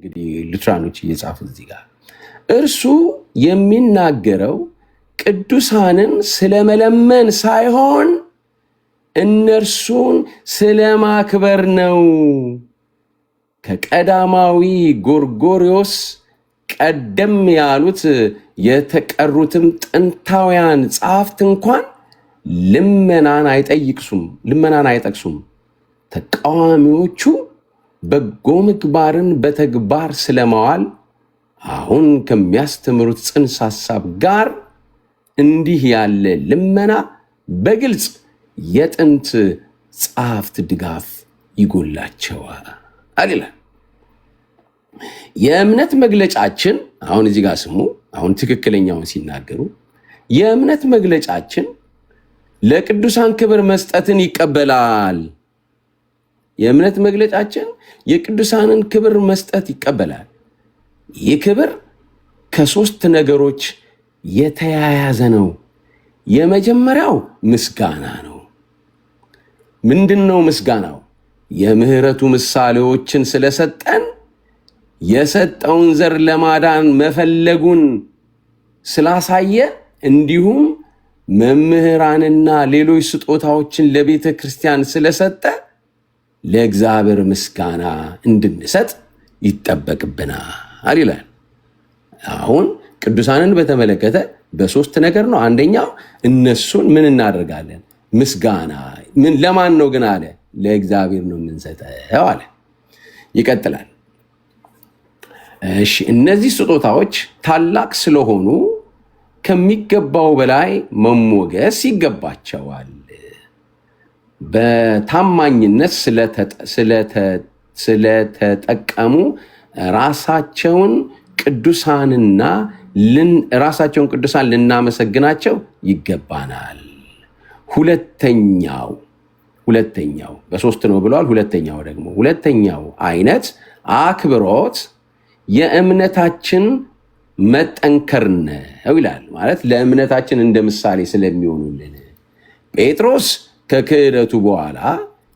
እንግዲህ ሉትራኖች እየጻፉት እዚህ ጋር እርሱ የሚናገረው ቅዱሳንን ስለመለመን ሳይሆን እነርሱን ስለማክበር ነው። ከቀዳማዊ ጎርጎርዮስ ቀደም ያሉት የተቀሩትም ጥንታውያን ጸሐፍት እንኳን ልመናን አይጠቅሱም። ተቃዋሚዎቹ በጎ ምግባርን በተግባር ስለማዋል አሁን ከሚያስተምሩት ጽንሰ ሐሳብ ጋር እንዲህ ያለ ልመና በግልጽ የጥንት ጸሐፍት ድጋፍ ይጎላቸዋል ይላል። የእምነት መግለጫችን አሁን እዚህ ጋር ስሙ፣ አሁን ትክክለኛውን ሲናገሩ የእምነት መግለጫችን ለቅዱሳን ክብር መስጠትን ይቀበላል። የእምነት መግለጫችን የቅዱሳንን ክብር መስጠት ይቀበላል። ይህ ክብር ከሶስት ነገሮች የተያያዘ ነው። የመጀመሪያው ምስጋና ነው። ምንድነው ምስጋናው? የምህረቱ ምሳሌዎችን ስለሰጠን የሰጠውን ዘር ለማዳን መፈለጉን ስላሳየ እንዲሁም መምህራንና ሌሎች ስጦታዎችን ለቤተ ክርስቲያን ስለሰጠ ለእግዚአብሔር ምስጋና እንድንሰጥ ይጠበቅብናል ይላል። አሁን ቅዱሳንን በተመለከተ በሶስት ነገር ነው። አንደኛው እነሱን ምን እናደርጋለን? ምስጋና። ምን ለማን ነው ግን አለ? ለእግዚአብሔር ነው የምንሰጠው አለ። ይቀጥላል። እሺ፣ እነዚህ ስጦታዎች ታላቅ ስለሆኑ ከሚገባው በላይ መሞገስ ይገባቸዋል። በታማኝነት ስለተጠቀሙ ራሳቸውን ቅዱሳን ልናመሰግናቸው ይገባናል። ሁለተኛው በሶስት ነው ብለዋል። ሁለተኛው አይነት አክብሮት የእምነታችን መጠንከር ነው ይላል። ማለት ለእምነታችን እንደ ምሳሌ ስለሚሆኑልን ጴጥሮስ ከክህደቱ በኋላ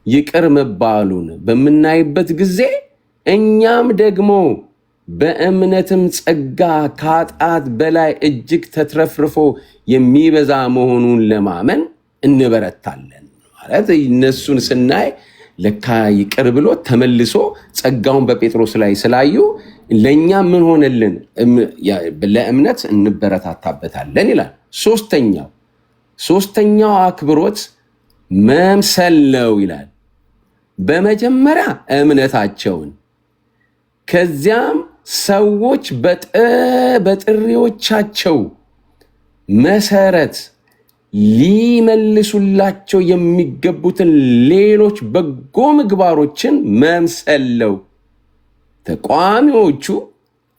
ይቅር መባሉን በምናይበት ጊዜ እኛም ደግሞ በእምነትም ጸጋ ከኃጢአት በላይ እጅግ ተትረፍርፎ የሚበዛ መሆኑን ለማመን እንበረታለን። ማለት እነሱን ስናይ ለካ ይቅር ብሎ ተመልሶ ጸጋውን በጴጥሮስ ላይ ስላዩ ለእኛ ምን ሆነልን? ለእምነት እንበረታታበታለን ይላል። ሶስተኛው አክብሮት መምሰል ነው ይላል። በመጀመሪያ እምነታቸውን፣ ከዚያም ሰዎች በጥሪዎቻቸው መሰረት ሊመልሱላቸው የሚገቡትን ሌሎች በጎ ምግባሮችን መምሰል ነው። ተቃዋሚዎቹ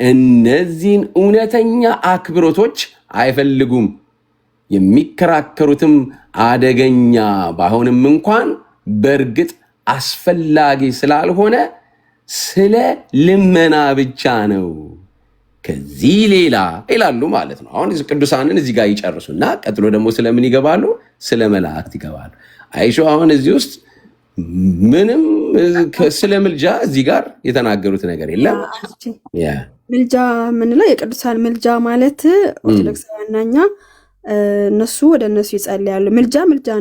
እነዚህን እውነተኛ አክብሮቶች አይፈልጉም። የሚከራከሩትም አደገኛ ባይሆንም እንኳን በእርግጥ አስፈላጊ ስላልሆነ ስለ ልመና ብቻ ነው። ከዚህ ሌላ ይላሉ ማለት ነው። አሁን ቅዱሳንን እዚህ ጋር ይጨርሱና ቀጥሎ ደግሞ ስለምን ይገባሉ? ስለ መላእክት ይገባሉ። አይሾ አሁን እዚህ ውስጥ ምንም ስለ ምልጃ እዚህ ጋር የተናገሩት ነገር የለም። ምልጃ ምንለው የቅዱሳን ምልጃ ማለት ኦርቶዶክሳውያን እኛ እነሱ ወደ እነሱ ይጸልያሉ። ምልጃ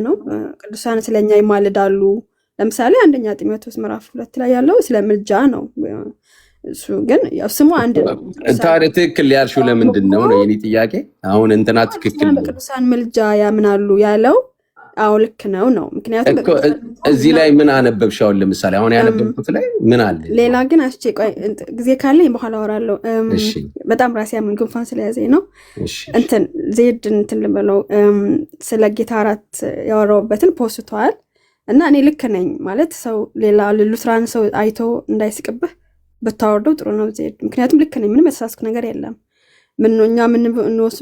ነው። ቅዱሳን ስለኛ ይማልዳሉ። ለምሳሌ አንደኛ ጢሞቴዎስ ምዕራፍ 2 ላይ ያለው ስለ ምልጃ ነው። እሱ ግን ያው ስሙ አንድ ነው። ታዲያ ትክክል ያልሽው ለምንድን ነው ነው የኔ ጥያቄ። አሁን እንትና ትክክል ነው በቅዱሳን ምልጃ ያምናሉ ያለው አዎ ልክ ነው። ምክንያቱም እዚህ ላይ ምን አነበብሻው? ለምሳሌ አሁን ያነበብኩት ላይ ምን አለ? ሌላ ግን ቆይ ጊዜ ካለኝ በኋላ አወራለሁ። በጣም ራሴ ያምን ጉንፋን ስለያዘኝ ነው። ዜድ ልበለው ስለ ጌታ እራት ያወራውበትን ፖስቷል እና እኔ ልክ ነኝ ማለት ሰው ሌላ ሉትራን ሰው አይቶ እንዳይስቅብህ ብታወርደው ጥሩ ነው ዜድ። ምክንያቱም ልክ ነኝ፣ ምንም የተሳሳትኩ ነገር የለም። እኛ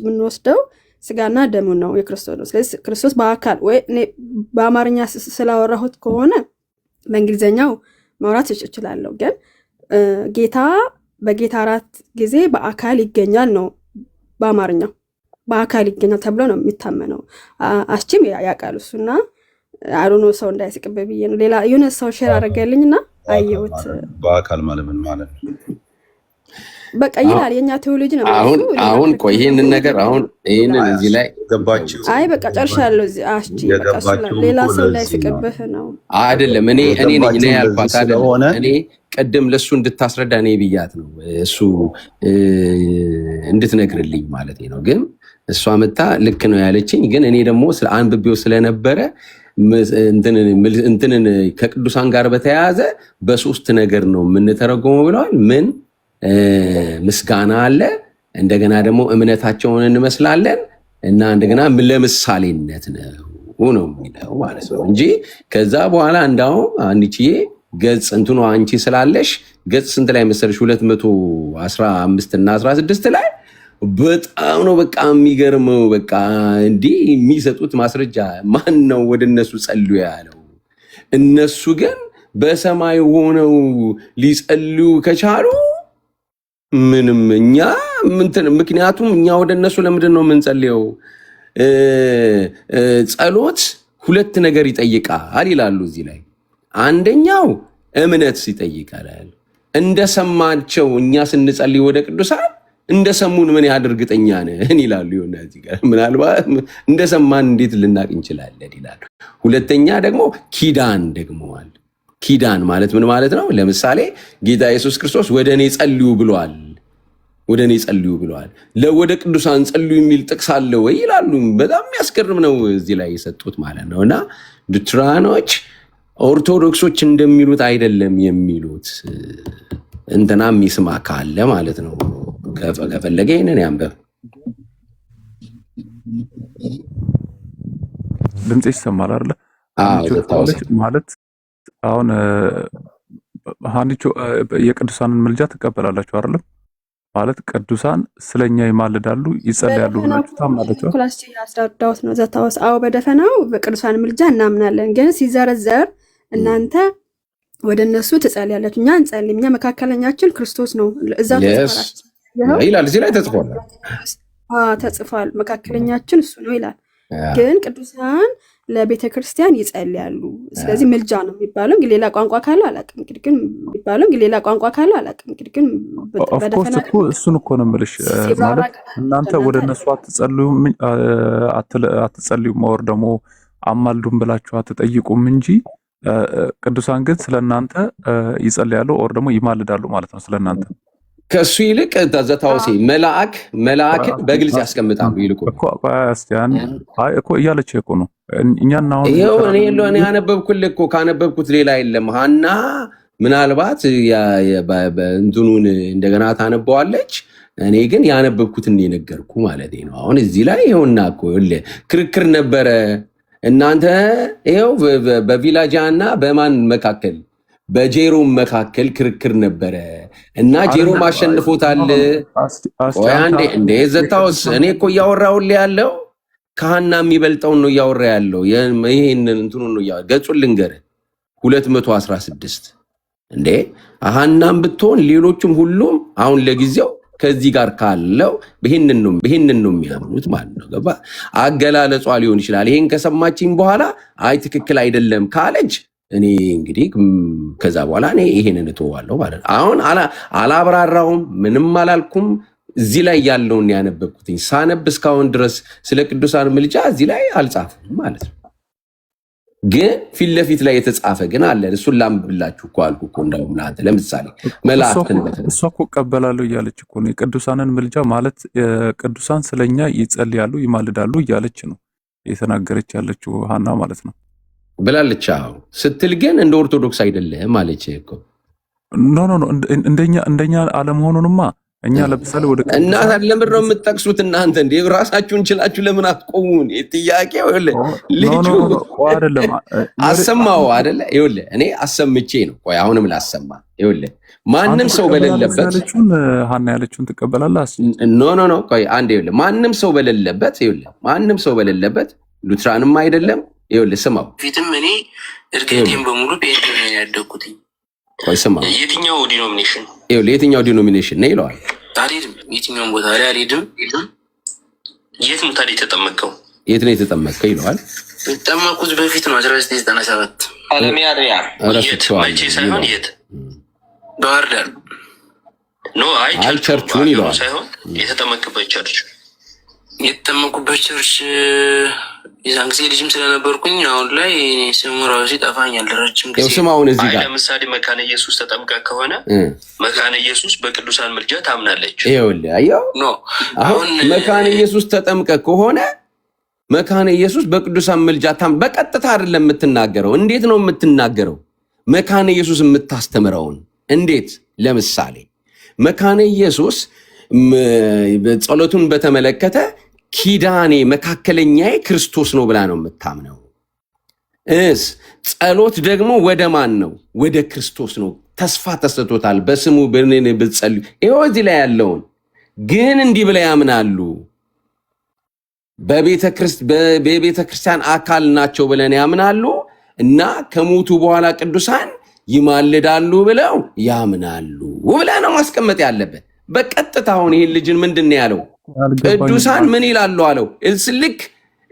ምንወስደው ስጋና ደሙ ነው የክርስቶስ ነው። ስለዚህ ክርስቶስ በአካል ወይ በአማርኛ ስላወራሁት ከሆነ በእንግሊዘኛው ማውራት እችላለሁ። ግን ጌታ በጌታ እራት ጊዜ በአካል ይገኛል ነው በአማርኛው በአካል ይገኛል ተብሎ ነው የሚታመነው። አስቺም ያውቃል እሱና አሮኖ ሰው እንዳይስቅብህ ብዬ ነው። ሌላ የሆነ ሰው ሼር አደረገልኝና አየሁት። በአካል ማለት ምን ማለት ነው? በቃ ይላል የኛ ቴዎሎጂ ነው። አሁን ቆይ ይሄንን ነገር አሁን ይሄንን እዚህ ላይ ገባችሁ? አይ በቃ ጨርሻለሁ። እዚህ አስቺ በቃ ሌላ ሰው ላይ ስቀበህ ነው አይደለም። እኔ ነኝ ያልኳት አይደለም። እኔ ቀደም ለሱ እንድታስረዳ እኔ ብያት ነው እሱ እንድትነግርልኝ ማለት ነው። ግን እሷ መጣ ልክ ነው ያለችኝ። ግን እኔ ደግሞ አንብቤው ስለነበረ እንትንን ከቅዱሳን ጋር በተያያዘ በሶስት ነገር ነው የምንተረጎመው ብለዋል። ምን ምስጋና አለ፣ እንደገና ደግሞ እምነታቸውን እንመስላለን እና እንደገና ለምሳሌነት ነው የሚለው ማለት ነው እንጂ ከዛ በኋላ እንዳውም አንቺዬ ገጽ እንትኑ አንቺ ስላለሽ ገጽ ስንት ላይ መሰለሽ 215 እና 16 ላይ በጣም ነው በቃ የሚገርመው። በቃ እንዲህ የሚሰጡት ማስረጃ ማን ነው ወደ እነሱ ጸልዩ ያለው? እነሱ ግን በሰማይ ሆነው ሊጸልዩ ከቻሉ ምንም እኛ ምክንያቱም እኛ ወደ እነሱ ለምንድን ነው የምንጸልየው? ጸሎት ሁለት ነገር ይጠይቃል ይላሉ እዚህ ላይ። አንደኛው እምነት ይጠይቃል። እንደሰማቸው እኛ ስንጸልይ ወደ ቅዱሳን እንደሰሙን ምን ያህል እርግጠኛ ነን ይላሉ። ይሆነ እዚህ ጋር ምናልባት እንደሰማን እንዴት ልናቅ እንችላለን ይላሉ። ሁለተኛ ደግሞ ኪዳን ደግመዋል። ኪዳን ማለት ምን ማለት ነው? ለምሳሌ ጌታ ኢየሱስ ክርስቶስ ወደ እኔ ጸልዩ ብሏል። ወደ እኔ ጸልዩ ብሏል። ወደ ቅዱሳን ጸልዩ የሚል ጥቅስ አለ ወይ ይላሉ። በጣም የሚያስገርም ነው እዚህ ላይ የሰጡት ማለት ነው። እና ሉትራኖች ኦርቶዶክሶች እንደሚሉት አይደለም የሚሉት። እንትና የሚስማ ካለ ማለት ነው ከፈለገ ይሄንን ያንበብ። ድምጽ ይሰማል አይደል? ማለት አሁን ሀኒቾ የቅዱሳንን ምልጃ ትቀበላላችሁ አይደለም? ማለት ቅዱሳን ስለኛ ይማልዳሉ ይጸልያሉ ብላችሁ ታምናላችሁ? ክላስ ያስረዳሁት ነው ዘታውስ። አዎ በደፈናው በቅዱሳን ምልጃ እናምናለን። ግን ሲዘረዘር እናንተ ወደ እነሱ ትጸልያላችሁ፣ እኛ እንጸልይ፣ እኛ መካከለኛችን ክርስቶስ ነው እዛው ይላል። እዚህ ላይ ተጽፏል። ተጽፏል። መካከለኛችን እሱ ነው ይላል። ግን ቅዱሳን ለቤተ ክርስቲያን ይጸልያሉ። ስለዚህ ምልጃ ነው የሚባለው። እንግዲህ ሌላ ቋንቋ ካለው አላውቅም። እንግዲህ ግን የሚባለው እንግዲህ ሌላ ቋንቋ ካለው አላውቅም። እንግዲህ ግን በደፈና እሱን እኮ ነው የምልሽ። ማለት እናንተ ወደ እነሱ አትጸልዩም ወር ደግሞ አማልዱም ብላችሁ አትጠይቁም እንጂ ቅዱሳን ግን ስለናንተ ይጸልያሉ ወር ደግሞ ይማልዳሉ ማለት ነው ስለናንተ። ከሱ ይልቅ ተዘታውሲ መልአክ በግልጽ ያስቀምጣሉ። ይልቁ እኮ እያለች እኮ ነው እኛና አሁን ይሄው እኔ ያነበብኩልህ እኮ ካነበብኩት ሌላ የለም። ሀና ምናልባት እንትኑን እንደገና ታነበዋለች። እኔ ግን ያነበብኩትን የነገርኩ ማለት ነው። አሁን እዚህ ላይ ይኸውና እኮ ክርክር ነበረ። እናንተ ይኸው በቪላጃና በማን መካከል በጄሮም መካከል ክርክር ነበረ እና ጄሮም አሸንፎታል። እንደ ዘታውስ እኔ እኮ እያወራሁልህ ያለው ከሀና የሚበልጠውን ነው እያወራ ያለው። ይሄንን እንትኑን ነው ገጹን ልንገርህ 216 እንዴ ሀናም ብትሆን ሌሎችም ሁሉም አሁን ለጊዜው ከዚህ ጋር ካለው ይሄንን ነው የሚያምኑት ማለት ነው። ገባ? አገላለጿ ሊሆን ይችላል። ይሄን ከሰማችኝ በኋላ አይ ትክክል አይደለም ካለች እኔ እንግዲህ ከዛ በኋላ እኔ ይሄንን እተዋለሁ ማለት ነው። አሁን አላብራራውም፣ ምንም አላልኩም። እዚህ ላይ ያለውን ያነበብኩትኝ ሳነብ እስካሁን ድረስ ስለ ቅዱሳን ምልጃ እዚህ ላይ አልጻፍም ማለት ነው። ግን ፊት ለፊት ላይ የተጻፈ ግን አለ። እሱን ላምብላችሁ እኮ አልኩ እኮ። እንደውም ለአንተ ለምሳሌ መላእክትን እሷ እኮ እቀበላለሁ እያለች እኮ ነው። የቅዱሳንን ምልጃ ማለት ቅዱሳን ስለኛ ይጸልያሉ ይማልዳሉ እያለች ነው የተናገረች ያለችው ሀና ማለት ነው ብላለች። አዎ ስትል ግን እንደ ኦርቶዶክስ አይደለም አለች እኮ። ኖ እንደኛ አለመሆኑንማ እኛ ለምሳሌ ወደ እናት ለምን ነው የምትጠቅሱት እናንተ? እንዴ ራሳችሁን ችላችሁ ለምን አትቆሙን? ጥያቄው ልጁ አይደለም አሰማው አይደለ? ይኸውልህ እኔ አሰምቼ ነው። ቆይ አሁንም ላሰማ። ይኸውልህ ማንም ሰው በሌለበት ሀና ያለችውን ትቀበላለህ? ኖ ቆይ አንዴ። ይኸውልህ ማንም ሰው በሌለበት ሉትራንም አይደለም። ይኸውልህ ስማው። ፊትም እኔ እርግጤን በሙሉ ቤት ነው ያደግኩትኝ። ቆይ ስማው። የትኛው ዲኖሚኔሽን የትኛው ዲኖሚኔሽን ነው ይለዋል። አልሄድም፣ የትኛውን ቦታ ላይ አልሄድም። የት ነው ታዲያ የተጠመቀው? የት ነው የተጠመቀው ይለዋል። የተጠመቁት በፊት ነው 1997 አለሚያሪያ። የት መቼ ሳይሆን የት ባህር ዳር ኖ አይ ቸርቹን ይለዋል ሳይሆን የተጠመቅበት ቸርች የዛን ጊዜ ልጅም ስለነበርኩኝ አሁን ላይ ስሙ ራሱ ይጠፋኛል ረጅም ጊዜ። ስማውን እዚህ ጋር ለምሳሌ መካነ ኢየሱስ ተጠምቃ ከሆነ መካነ ኢየሱስ በቅዱሳን ምልጃ ታምናለች። ይኸውልህ አየው አሁን መካነ ኢየሱስ ተጠምቀ ከሆነ መካነ ኢየሱስ በቅዱሳን ምልጃ በቀጥታ አይደለም የምትናገረው። እንዴት ነው የምትናገረው? መካነ ኢየሱስ የምታስተምረውን እንዴት? ለምሳሌ መካነ ኢየሱስ ጸሎቱን በተመለከተ ኪዳኔ መካከለኛዬ ክርስቶስ ነው ብላ ነው የምታምነው። ጸሎት ደግሞ ወደ ማን ነው? ወደ ክርስቶስ ነው። ተስፋ ተሰጥቶታል። በስሙ በእኔ ብትጸልዩ ይኸው እዚህ ላይ ያለውን ግን እንዲህ ብለው ያምናሉ። በቤተ ክርስቲያን አካል ናቸው ብለን ያምናሉ እና ከሞቱ በኋላ ቅዱሳን ይማልዳሉ ብለው ያምናሉ ብለህ ነው ማስቀመጥ ያለበት። በቀጥታ አሁን ይሄን ልጅን ምንድን ነው ያለው? ቅዱሳን ምን ይላሉ አለው። ልክ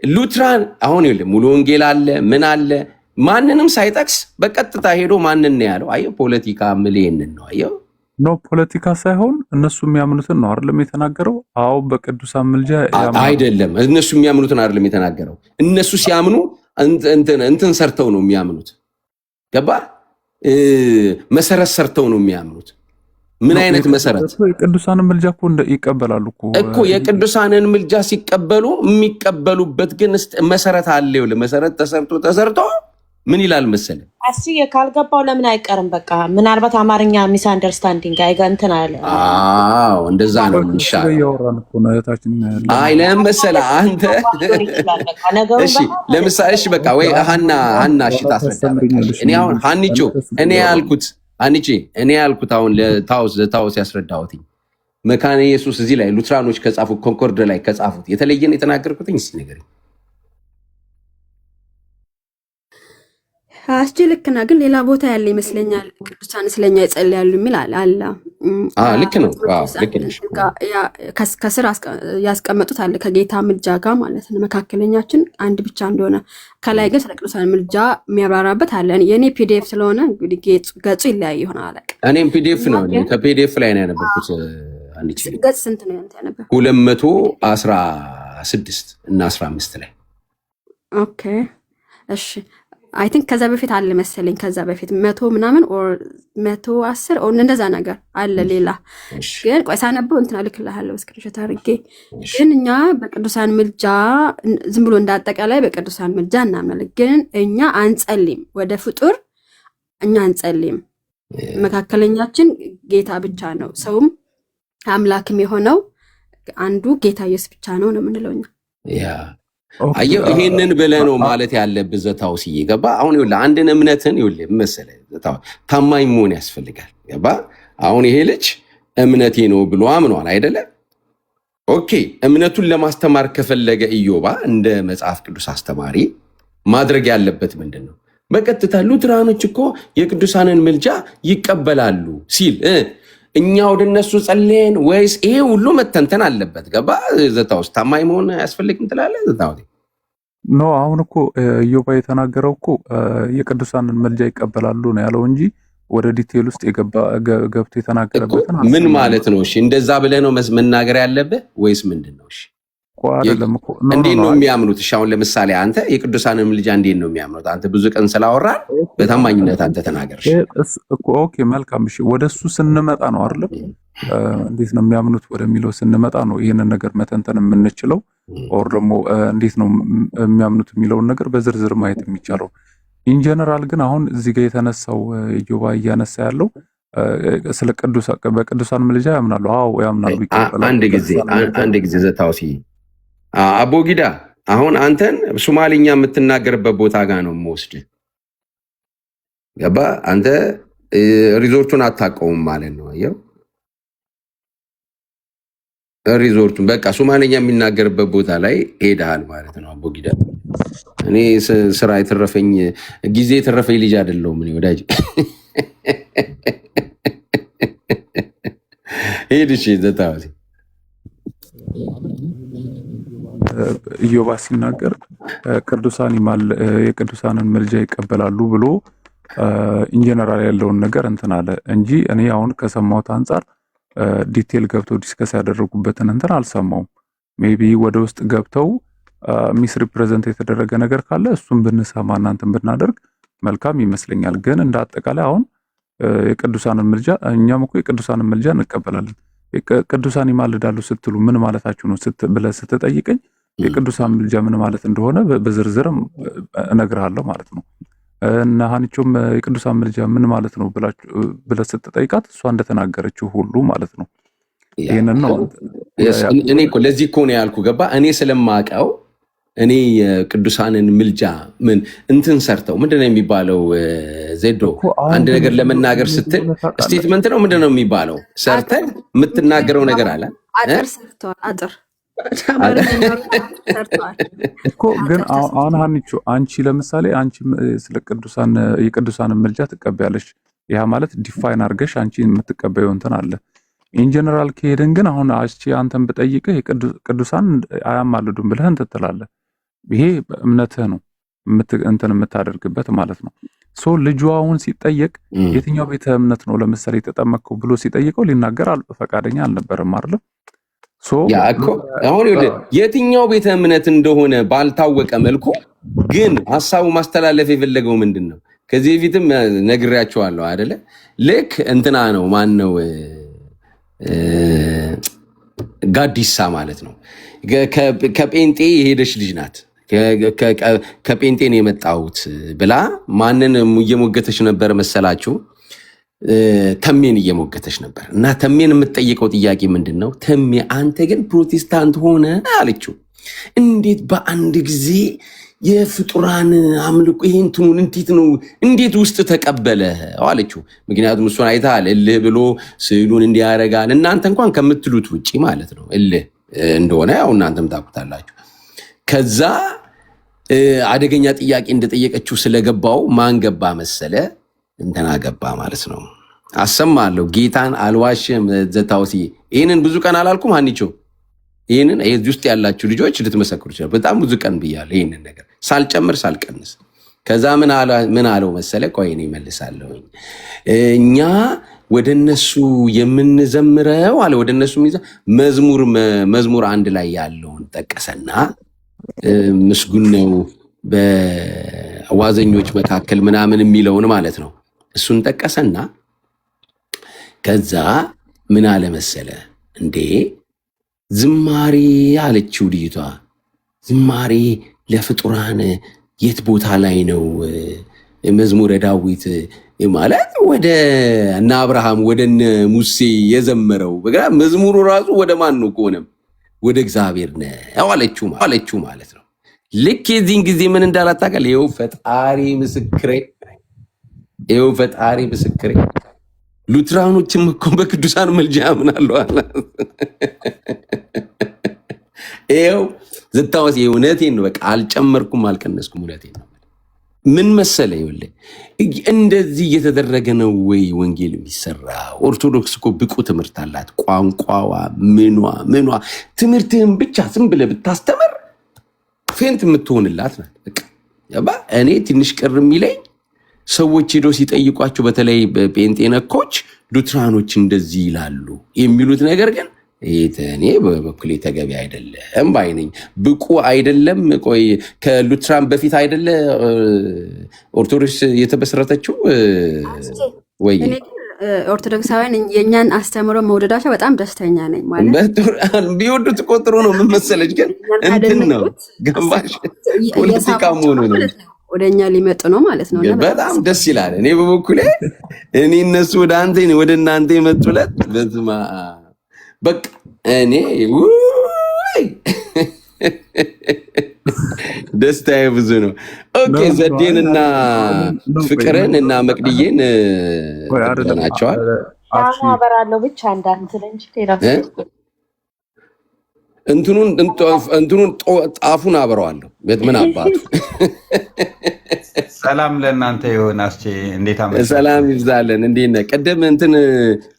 ሉትራን አሁን ይኸውልህ ሙሉ ወንጌል አለ ምን አለ ማንንም ሳይጠቅስ በቀጥታ ሄዶ ማንን ነው ያለው? አየው ፖለቲካ ምልየንን ነው አየው። ኖ ፖለቲካ ሳይሆን እነሱ የሚያምኑትን ነው አይደለም የተናገረው። አዎ በቅዱሳን ምልጃ አይደለም እነሱ የሚያምኑትን አይደለም የተናገረው። እነሱ ሲያምኑ እንትን ሰርተው ነው የሚያምኑት። ገባ? መሰረት ሰርተው ነው የሚያምኑት። ምን አይነት መሰረት? የቅዱሳንን ምልጃ ይቀበላሉ እኮ የቅዱሳንን ምልጃ ሲቀበሉ የሚቀበሉበት ግን መሰረት አለ። ይኸውልህ መሰረት ተሰርቶ ምን ይላል መሰለህ? አስዬ ካልገባው ለምን አይቀርም? በቃ ምናልባት አማርኛ ሚስ አንደርስታንዲንግ አይገንትን አለ። አዎ እንደዛ ነው የሚሻለው። አይ ለምን መሰለህ አንተ እሺ ለምሳሌ እሺ በቃ ወይ ሀና እሺ ታስረዳለች። እኔ አሁን ሀኒቾ እኔ ያልኩት አሁን ለታውስ ያስረዳሁት መካነ ኢየሱስ እዚህ ላይ ሉትራኖች ከጻፉት ኮንኮርድ ላይ ከጻፉት የተለየ ነው የተናገርኩት። እስኪ ንገረኝ። አስጂ ልክና ግን ሌላ ቦታ ያለ ይመስለኛል። ቅዱሳን ስለኛ ይጸልያሉ የሚል አለ። ልክ ነው። ልክ ነው። ከስር ያስቀመጡት አለ ከጌታ ምልጃ ጋር ማለት ነው። መካከለኛችን አንድ ብቻ እንደሆነ ከላይ ግን ስለ ቅዱሳን ምልጃ የሚያብራራበት አለ። የኔ ፒዲኤፍ ስለሆነ እንግዲህ ገጹ ይለያይ ይሆናል። አላውቅም። እኔም ፒዲኤፍ ነው ከፒዲኤፍ ላይ ነው ያነበብኩት። ገጽ ስንት ነው ያንተ ያነበብኩት? 216 እና 15 ላይ ኦኬ እሺ አይ ቲንክ ከዛ በፊት አለ መሰለኝ። ከዛ በፊት 100 ምናምን ኦር 110 ኦር እንደዛ ነገር አለ ሌላ። ግን ቆይ ሳነበው እንትና ልክልሃለሁ ስክሪንሾት አድርጌ። ግን እኛ በቅዱሳን ምልጃ ዝም ብሎ እንዳጠቃላይ በቅዱሳን ምልጃ እናምናለን። ግን እኛ አንጸልይም፣ ወደ ፍጡር እኛ አንጸልይም። መካከለኛችን ጌታ ብቻ ነው። ሰውም አምላክም የሆነው አንዱ ጌታ ኢየሱስ ብቻ ነው ነው የምንለው እኛ። አየው ይሄንን ብለህ ነው ማለት ያለብህ ዘታው ሲገባ። አሁን ይኸውልህ አንድን እምነትን ይኸውልህ መሰለህ ዘታው ታማኝ መሆን ያስፈልጋል። ገባ? አሁን ይሄ ልጅ እምነቴ ነው ብሎ አምኗል አይደለ? ኦኬ እምነቱን ለማስተማር ከፈለገ ኢዮባ እንደ መጽሐፍ ቅዱስ አስተማሪ ማድረግ ያለበት ምንድን ነው? በቀጥታ ሉትራኖች እኮ የቅዱሳንን ምልጃ ይቀበላሉ ሲል እኛ ወደ እነሱ ጸልየን ወይስ ይሄ ሁሉ መተንተን አለበት? ገባ? ዘታውስ ታማኝ መሆን ያስፈልግም ትላለህ ዘታው? ኖ አሁን እኮ ኢዮባ የተናገረው እኮ የቅዱሳንን ምልጃ ይቀበላሉ ነው ያለው እንጂ ወደ ዲቴል ውስጥ ገብቶ የተናገረበትን ምን ማለት ነው? እሺ እንደዛ ብለህ ነው መናገር ያለብህ ወይስ ምንድን ነው? እሺ እንዴት ነው የሚያምኑት? እሺ አሁን ለምሳሌ አንተ የቅዱሳንን ምልጃ እንዴት ነው የሚያምኑት? አንተ ብዙ ቀን ስላወራን በታማኝነት አንተ ተናገር። ኦኬ መልካም። እሺ ወደሱ ስንመጣ ነው አይደል? እንዴት ነው የሚያምኑት ወደሚለው ስንመጣ ነው ይሄንን ነገር መተንተን የምንችለው። ኦር ደግሞ እንዴት ነው የሚያምኑት የሚለውን ነገር በዝርዝር ማየት የሚቻለው። ኢን ጀነራል ግን አሁን እዚህ ጋር የተነሳው ኢዮባ እያነሳ ያለው ስለ በቅዱሳን ምልጃ ያምናሉ። አዎ ያምናሉ። አንድ ጊዜ ዘታውሲ አቦጊዳ አሁን አንተን ሶማሊኛ የምትናገርበት ቦታ ጋር ነው የምወስድህ። ገባ? አንተ ሪዞርቱን አታውቀውም ማለት ነው። አየው ሪዞርቱን በቃ ሶማሊኛ የሚናገርበት ቦታ ላይ ሄደሃል ማለት ነው አቦጊዳ። እኔ ስራ የተረፈኝ ጊዜ የተረፈኝ ልጅ አይደለሁም እኔ ወዳጅ። ሄድ እሺ ዘታውሲ ኢዮባ ሲናገር የቅዱሳንን ምልጃ ይቀበላሉ ብሎ ኢንጀነራል ያለውን ነገር እንትን አለ እንጂ እኔ አሁን ከሰማሁት አንጻር ዲቴል ገብተው ዲስከስ ያደረጉበትን እንትን አልሰማውም። ሜቢ ወደ ውስጥ ገብተው ሚስ ሪፕሬዘንት የተደረገ ነገር ካለ እሱን ብንሰማ እናንተን ብናደርግ መልካም ይመስለኛል። ግን እንደ አጠቃላይ አሁን የቅዱሳንን ምልጃ እኛም እኮ የቅዱሳንን ምልጃ እንቀበላለን። ቅዱሳን ይማልዳሉ ስትሉ ምን ማለታችሁ ነው ብለህ ስትጠይቀኝ የቅዱሳን ምልጃ ምን ማለት እንደሆነ በዝርዝርም እነግርሃለሁ ማለት ነው። እና ሀኒቾም የቅዱሳን ምልጃ ምን ማለት ነው ብለህ ስትጠይቃት እሷ እንደተናገረችው ሁሉ ማለት ነው። ይሄንን ነው እኔ እኮ ለዚህ እኮ ነው ያልኩ ገባ። እኔ ስለማውቀው እኔ የቅዱሳንን ምልጃ ምን እንትን ሰርተው ምንድነው የሚባለው? ዜዶ አንድ ነገር ለመናገር ስትል ስቴትመንት ነው ምንድነው የሚባለው? ሰርተን የምትናገረው ነገር አለ። አጥር ሰርተዋል። አጥር እኮ ግን አሁን ሀኒቾ አንቺ ለምሳሌ አንቺ ስለ ቅዱሳን የቅዱሳንን ምልጃ ትቀበያለሽ። ያ ማለት ዲፋይን አድርገሽ አንቺ የምትቀበየው እንትን አለ። ኢንጀነራል ከሄደን ግን አሁን አንተን ብጠይቅህ ቅዱሳን አያማልዱም ብለህ እንትን ትላለህ። ይሄ እምነትህ ነው እንትን የምታደርግበት ማለት ነው። ሶ ልጁ አሁን ሲጠየቅ የትኛው ቤተ እምነት ነው ለምሳሌ የተጠመቀው ብሎ ሲጠይቀው ሊናገር ፈቃደኛ አልነበረም አይደል? ሶ አሁን የትኛው ቤተ እምነት እንደሆነ ባልታወቀ መልኩ ግን ሐሳቡ ማስተላለፍ የፈለገው ምንድነው? ከዚህ በፊትም ነግሬያቸዋለሁ አይደለ? ልክ እንትና ነው ማን ነው ጋዲሳ ማለት ነው። ከጴንጤ የሄደች ልጅ ናት። ከጴንጤ ነው የመጣሁት ብላ ማንን እየሞገተች ነበር መሰላችሁ? ተሜን እየሞገተች ነበር። እና ተሜን የምትጠይቀው ጥያቄ ምንድን ነው? ተሜ አንተ ግን ፕሮቴስታንት ሆነ አለችው። እንዴት በአንድ ጊዜ የፍጡራን አምልኮ ይሄን እንትኑን እንዴት ውስጥ ተቀበለ አለችው። ምክንያቱም እሱን አይተሃል፣ እልህ ብሎ ስዕሉን እንዲያረጋል እናንተ እንኳን ከምትሉት ውጪ ማለት ነው እልህ እንደሆነ ያው እናንተም ታውቁታላችሁ። ከዛ አደገኛ ጥያቄ እንደጠየቀችው ስለገባው ማን ገባ መሰለ? እንትና ገባ ማለት ነው። አሰማለሁ ጌታን አልዋሽም ዘታውሲ ይሄንን ብዙ ቀን አላልኩም ሀኒቾ? ይሄንን እዚህ ውስጥ ያላችሁ ልጆች ልትመሰክሩ ይችላል። በጣም ብዙ ቀን ብያለሁ ይሄንን ነገር ሳልጨምር ሳልቀንስ። ከዛ ምን አለው መሰለ? ቆይ እኔ እመልሳለሁ። እኛ ወደ እነሱ የምንዘምረው አለ ወደ እነሱ መዝሙር አንድ ላይ ያለውን ጠቀሰና ምስጉን ነው በዋዘኞች መካከል ምናምን የሚለውን ማለት ነው። እሱን ጠቀሰና ከዛ ምን አለ መሰለ? እንዴ ዝማሬ አለችው ልጅቷ። ዝማሬ ለፍጡራን የት ቦታ ላይ ነው? መዝሙረ ዳዊት ማለት ወደ እነ አብርሃም ወደ እነ ሙሴ የዘመረው መዝሙሩ ራሱ ወደ ማን ነው ከሆነም ወደ እግዚአብሔር ነው አለችው ማለት ነው። ልክ የዚህን ጊዜ ምን እንዳላታቀል ይኸው ፈጣሪ ምስክሬ ሉትራኖችም እኮ በቅዱሳን መልጃ ያምናሉ አለ። ይኸው ዝታወስ እውነቴን ነው። በቃ አልጨመርኩም አልቀነስኩም፣ እውነቴን ነው። ምን መሰለ ይኸውልህ እንደዚህ እየተደረገ ነው ወይ ወንጌል የሚሰራ? ኦርቶዶክስ እኮ ብቁ ትምህርት አላት። ቋንቋዋ ምኗ ትምህርትህን ብቻ ዝም ብለህ ብታስተምር ፌንት የምትሆንላት ናት። በቃ እኔ ትንሽ ቅር የሚለኝ ሰዎች ሄደው ሲጠይቋቸው በተለይ ጴንጤ ነኮች ሉትራኖች እንደዚህ ይላሉ የሚሉት ነገር ግን እኔ በበኩሌ ተገቢ አይደለም ባይነኝ። ብቁ አይደለም። ቆይ ከሉትራን በፊት አይደለ ኦርቶዶክስ የተመሰረተችው ወይ? ኦርቶዶክሳውያን የእኛን አስተምሮ መውደዳቸው በጣም ደስተኛ ነኝ። ማለት ቢወዱት ቆጥሮ ነው። ምን መሰለች ግን እንትን ነው ገባሽ? ፖለቲካ መሆኑ ነው። ወደ እኛ ሊመጡ ነው ማለት ነው። በጣም ደስ ይላል። እኔ በበኩሌ እነሱ ወደ አንተ ወደ እናንተ የመጡለት በዝማ በቃ እኔ ደስታዬ ብዙ ነው። ኦኬ ዘዴንና ፍቅርን እና መቅድዬን ናቸዋል። አበራለሁ ብቻ እንዳንትል እንጂ እንትኑን ጣፉን አበረዋለሁ። ምን አባቱ ሰላም ለእናንተ ይሁን። አስቼ እንዴት አመጣ? ሰላም ይብዛለን። እንዴት ነህ? ቀደም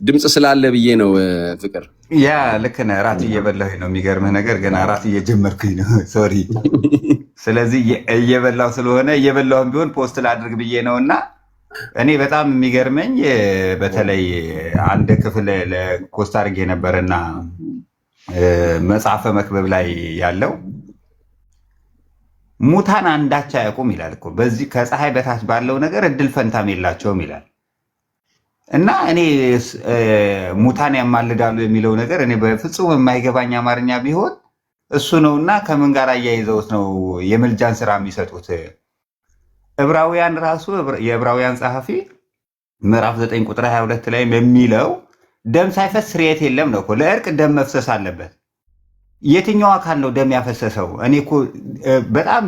ድምፅ ስላለ ብዬ ነው። ፍቅር ያ ልክ ነህ። እራት እየበላሁኝ ነው። የሚገርምህ ነገር ገና እራት እየጀመርኩኝ ነው። ሶሪ። ስለዚህ እየበላሁ ስለሆነ እየበላሁም ቢሆን ፖስት ላድርግ ብዬ ነው እና እኔ በጣም የሚገርመኝ በተለይ አንድ ክፍል ለፖስት አድርጌ ነበርና መጽሐፈ መክብብ ላይ ያለው ሙታን አንዳች አያውቁም ይላል እኮ። በዚህ ከፀሐይ በታች ባለው ነገር እድል ፈንታም የላቸውም ይላል እና እኔ ሙታን ያማልዳሉ የሚለው ነገር እኔ በፍጹም የማይገባኝ አማርኛ ቢሆን እሱ ነውና ከምን ጋር አያይዘውት ነው የምልጃን ስራ የሚሰጡት? ዕብራውያን ራሱ የዕብራውያን ጸሐፊ ምዕራፍ 9 ቁጥር 22 ላይ የሚለው ደም ሳይፈስ ስርየት የለም ነው እኮ። ለእርቅ ደም መፍሰስ አለበት። የትኛው አካል ነው ደም ያፈሰሰው? እኔ እኮ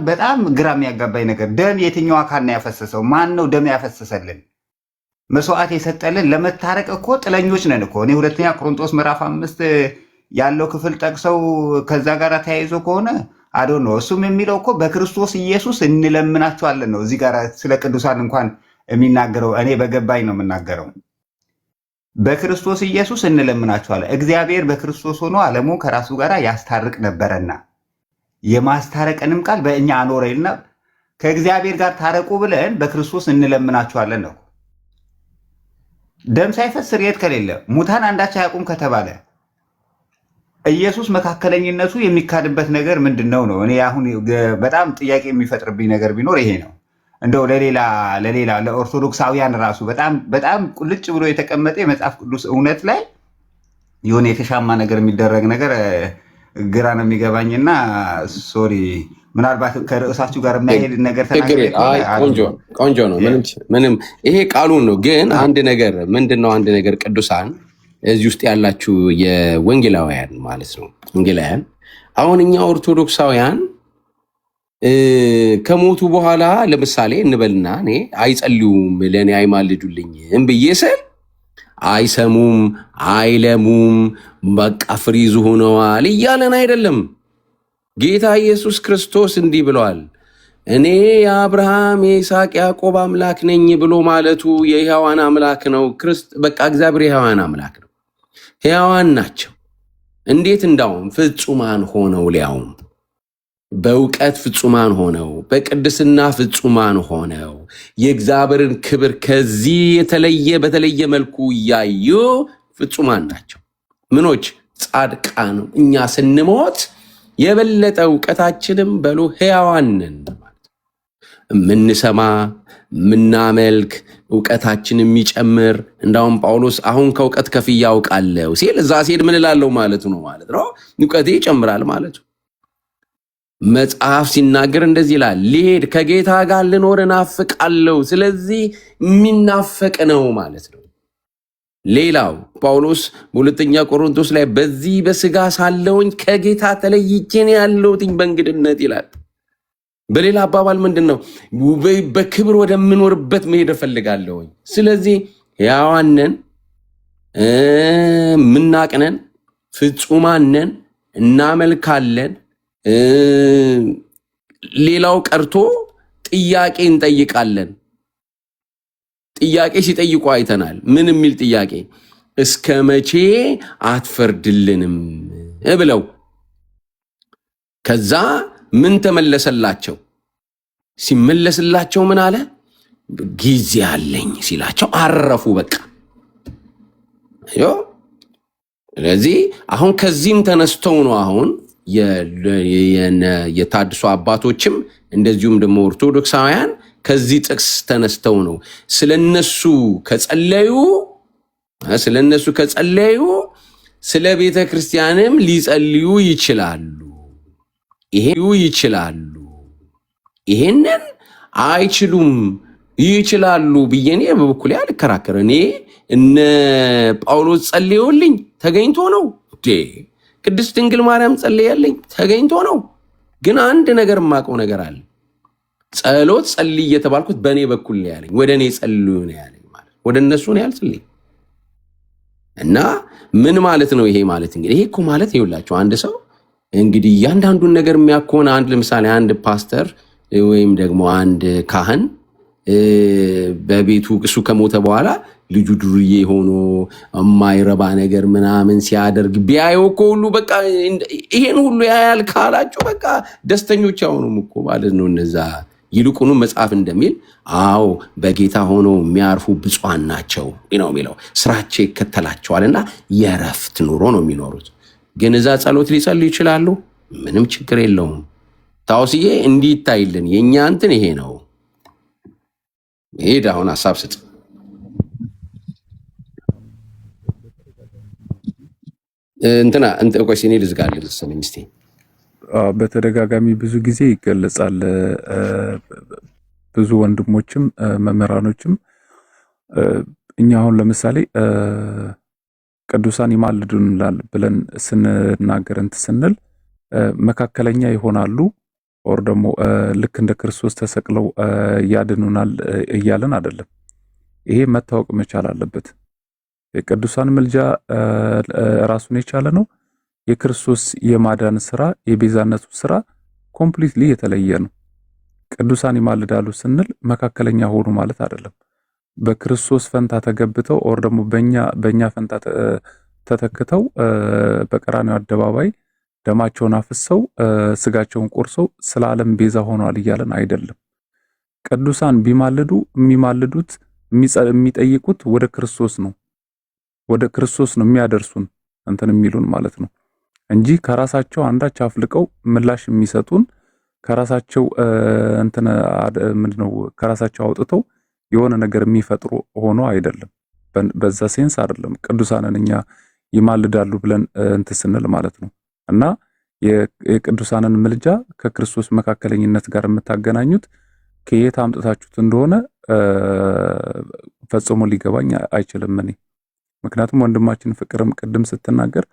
በጣም ግራ የሚያጋባኝ ነገር ደም የትኛው አካል ነው ያፈሰሰው? ማን ነው ደም ያፈሰሰልን? መስዋዕት የሰጠልን? ለመታረቅ እኮ ጥለኞች ነን እኮ። እኔ ሁለተኛ ቆሮንቶስ ምዕራፍ 5 ያለው ክፍል ጠቅሰው ከዛ ጋር ተያይዞ ከሆነ አዶ ነው እሱም የሚለው እኮ በክርስቶስ ኢየሱስ እንለምናቸዋለን ነው። እዚህ ጋር ስለ ቅዱሳን እንኳን የሚናገረው እኔ በገባኝ ነው የምናገረው። በክርስቶስ ኢየሱስ እንለምናቸዋለን። እግዚአብሔር በክርስቶስ ሆኖ ዓለሙ ከራሱ ጋር ያስታርቅ ነበረና የማስታረቅንም ቃል በእኛ አኖረና ከእግዚአብሔር ጋር ታረቁ ብለን በክርስቶስ እንለምናቸዋለን ነው። ደም ሳይፈስ ስርየት ከሌለ ሙታን አንዳች አያውቁም ከተባለ ኢየሱስ መካከለኝነቱ የሚካድበት ነገር ምንድነው ነው? እኔ አሁን በጣም ጥያቄ የሚፈጥርብኝ ነገር ቢኖር ይሄ ነው። እንደው ለሌላ ለኦርቶዶክሳውያን ራሱ በጣም ቁልጭ ብሎ የተቀመጠ የመጽሐፍ ቅዱስ እውነት ላይ የሆነ የተሻማ ነገር የሚደረግ ነገር ግራ ነው የሚገባኝና ሶሪ፣ ምናልባት ከርዕሳችሁ ጋር የሚያሄድ ነገር ቆንጆ ነው። ምንም ይሄ ቃሉን ነው። ግን አንድ ነገር ምንድነው? አንድ ነገር ቅዱሳን እዚህ ውስጥ ያላችሁ የወንጌላውያን ማለት ነው። ወንጌላውያን አሁን እኛ ኦርቶዶክሳውያን ከሞቱ በኋላ ለምሳሌ እንበልና እኔ አይጸልዩም ለእኔ አይማልዱልኝም ብዬ ስል አይሰሙም አይለሙም በቃ ፍሪዝ ሆነዋል እያለን አይደለም። ጌታ ኢየሱስ ክርስቶስ እንዲህ ብለዋል፣ እኔ የአብርሃም የይስሐቅ ያዕቆብ አምላክ ነኝ ብሎ ማለቱ የሕያዋን አምላክ ነው። በቃ እግዚአብሔር የሕያዋን አምላክ ነው። ሕያዋን ናቸው። እንዴት እንዳውም ፍጹማን ሆነው ሊያውም በእውቀት ፍጹማን ሆነው በቅድስና ፍጹማን ሆነው የእግዚአብሔርን ክብር ከዚህ በተለየ መልኩ እያዩ ፍጹማን ናቸው። ምኖች ጻድቃን። እኛ ስንሞት የበለጠ እውቀታችንም በሉ ሕያዋን ነን ማለት የምንሰማ የምናመልክ እውቀታችን የሚጨምር እንዳውም ጳውሎስ አሁን ከእውቀት ከፍዬ አውቃለሁ ሲል እዛ ሲሄድ ምን እላለሁ ማለት ነው እውቀቴ ይጨምራል ማለት ነው። መጽሐፍ ሲናገር እንደዚህ ይላል፣ ሊሄድ ከጌታ ጋር ልኖር እናፍቃለሁ። ስለዚህ የሚናፈቅ ነው ማለት ነው። ሌላው ጳውሎስ በሁለተኛ ቆሮንቶስ ላይ በዚህ በስጋ ሳለውኝ ከጌታ ተለይቼ ነው ያለሁትኝ በእንግድነት ይላል። በሌላ አባባል ምንድን ነው? በክብር ወደምኖርበት መሄድ እፈልጋለሁኝ። ስለዚህ ሕያዋንን ምናቅነን ፍጹማንን እናመልካለን። ሌላው ቀርቶ ጥያቄ እንጠይቃለን። ጥያቄ ሲጠይቁ አይተናል። ምን የሚል ጥያቄ? እስከ መቼ አትፈርድልንም ብለው ከዛ ምን ተመለሰላቸው? ሲመለስላቸው ምን አለ? ጊዜ አለኝ ሲላቸው አረፉ። በቃ ስለዚህ አሁን ከዚህም ተነስተው ነው አሁን የታድሶ አባቶችም እንደዚሁም ደግሞ ኦርቶዶክሳውያን ከዚህ ጥቅስ ተነስተው ነው ስለነሱ ከጸለዩ ስለ ቤተ ክርስቲያንም ሊጸልዩ ይችላሉ። ይሄንን አይችሉም ይችላሉ ብዬ እኔ በበኩሌ አልከራከርም። እኔ እነ ጳውሎስ ጸልየውልኝ ተገኝቶ ነው። ቅድስት ድንግል ማርያም ጸልያለኝ ተገኝቶ ነው። ግን አንድ ነገር የማውቀው ነገር አለ። ጸሎት ጸልይ እየተባልኩት በእኔ በኩል ነው ያለኝ። ወደ እኔ ጸልዩ ነው ያለኝ ማለት ወደ እነሱ ነው ያልጸልይ እና ምን ማለት ነው ይሄ ማለት? እንግዲህ ይሄ እኮ ማለት ይኸውላችሁ አንድ ሰው እንግዲህ እያንዳንዱን ነገር የሚያኮን አንድ ለምሳሌ አንድ ፓስተር ወይም ደግሞ አንድ ካህን በቤቱ እሱ ከሞተ በኋላ ልጁ ዱርዬ ሆኖ የማይረባ ነገር ምናምን ሲያደርግ ቢያየው እኮ ሁሉ በቃ ይሄን ሁሉ ያያል ካላችሁ በቃ ደስተኞች አይሆኑም እኮ ማለት ነው። እነዛ ይልቁኑ መጽሐፍ እንደሚል አዎ በጌታ ሆነው የሚያርፉ ብፁዓን ናቸው ነው የሚለው። ስራቸው ይከተላቸዋልና የረፍት ኑሮ ነው የሚኖሩት። ግን እዛ ጸሎት ሊጸልዩ ይችላሉ፣ ምንም ችግር የለውም። ታውስዬ እንዲህ ይታይልን፣ የእኛ እንትን ይሄ ነው። ሄድ አሁን ሀሳብ ስጥ። እንትና ቆይ እኔ ልዝጋልህ መሰለኝ እስቲ። በተደጋጋሚ ብዙ ጊዜ ይገለጻል። ብዙ ወንድሞችም መምህራኖችም እኛ አሁን ለምሳሌ ቅዱሳን ይማልዱናል ብለን ስንናገር እንትን ስንል መካከለኛ ይሆናሉ ኦር ደግሞ ልክ እንደ ክርስቶስ ተሰቅለው ያድኑናል እያለን አይደለም። ይሄ መታወቅ መቻል አለበት። የቅዱሳን ምልጃ ራሱን የቻለ ነው። የክርስቶስ የማዳን ስራ የቤዛነቱ ስራ ኮምፕሊትሊ የተለየ ነው። ቅዱሳን ይማልዳሉ ስንል መካከለኛ ሆኑ ማለት አይደለም። በክርስቶስ ፈንታ ተገብተው ኦር ደግሞ በእኛ ፈንታ ተተክተው በቀራንዮ አደባባይ ደማቸውን አፍሰው ስጋቸውን ቆርሰው ስለ ዓለም ቤዛ ሆኗል እያለን አይደለም። ቅዱሳን ቢማልዱ የሚማልዱት የሚጠይቁት ወደ ክርስቶስ ነው። ወደ ክርስቶስ ነው የሚያደርሱን እንትን የሚሉን ማለት ነው እንጂ ከራሳቸው አንዳች አፍልቀው ምላሽ የሚሰጡን ከራሳቸው እንትን ምንድነው ከራሳቸው አውጥተው የሆነ ነገር የሚፈጥሩ ሆኖ አይደለም። በዛ ሴንስ አይደለም ቅዱሳንን እኛ ይማልዳሉ ብለን እንትን ስንል ማለት ነው። እና የቅዱሳንን ምልጃ ከክርስቶስ መካከለኝነት ጋር የምታገናኙት ከየት አምጥታችሁት እንደሆነ ፈጽሞ ሊገባኝ አይችልም እኔ። ምክንያቱም ወንድማችን ፍቅርም ቅድም ስትናገር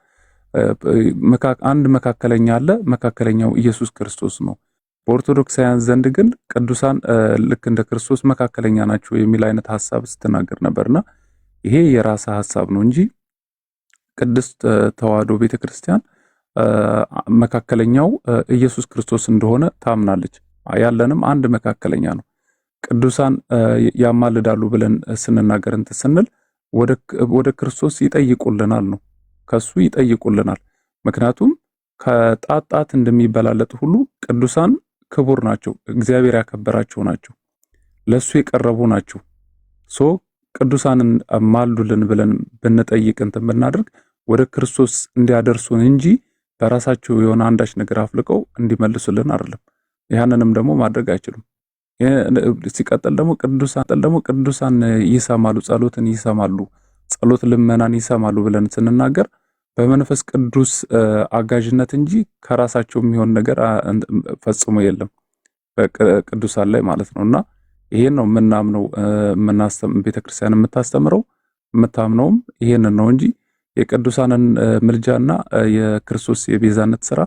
አንድ መካከለኛ አለ፣ መካከለኛው ኢየሱስ ክርስቶስ ነው። በኦርቶዶክሳውያን ዘንድ ግን ቅዱሳን ልክ እንደ ክርስቶስ መካከለኛ ናቸው የሚል አይነት ሐሳብ ስትናገር ነበርና ይሄ የራስ ሐሳብ ነው እንጂ ቅድስት ተዋሕዶ ቤተክርስቲያን መካከለኛው ኢየሱስ ክርስቶስ እንደሆነ ታምናለች። ያለንም አንድ መካከለኛ ነው። ቅዱሳን ያማልዳሉ ብለን ስንናገር እንትን ስንል ወደ ክርስቶስ ይጠይቁልናል ነው፣ ከሱ ይጠይቁልናል። ምክንያቱም ከጣጣት እንደሚበላለጥ ሁሉ ቅዱሳን ክቡር ናቸው፣ እግዚአብሔር ያከበራቸው ናቸው፣ ለሱ የቀረቡ ናቸው። ቅዱሳንን ማልዱልን ብለን ብንጠይቅ እንትን ብናደርግ ወደ ክርስቶስ እንዲያደርሱን እንጂ በራሳቸው የሆነ አንዳች ነገር አፍልቀው እንዲመልሱልን አይደለም። ያንንም ደግሞ ማድረግ አይችሉም። ሲቀጥል ደግሞ ቅዱሳን ይሰማሉ፣ ጸሎትን ይሰማሉ፣ ጸሎት ልመናን ይሰማሉ ብለን ስንናገር በመንፈስ ቅዱስ አጋዥነት እንጂ ከራሳቸው የሚሆን ነገር ፈጽሞ የለም በቅዱሳን ላይ ማለት ነውና ይሄን ነው የምናምነው። ቤተክርስቲያን የምታስተምረው የምታምነውም ይሄንን ነው እንጂ የቅዱሳንን ምልጃና የክርስቶስ የቤዛነት ስራ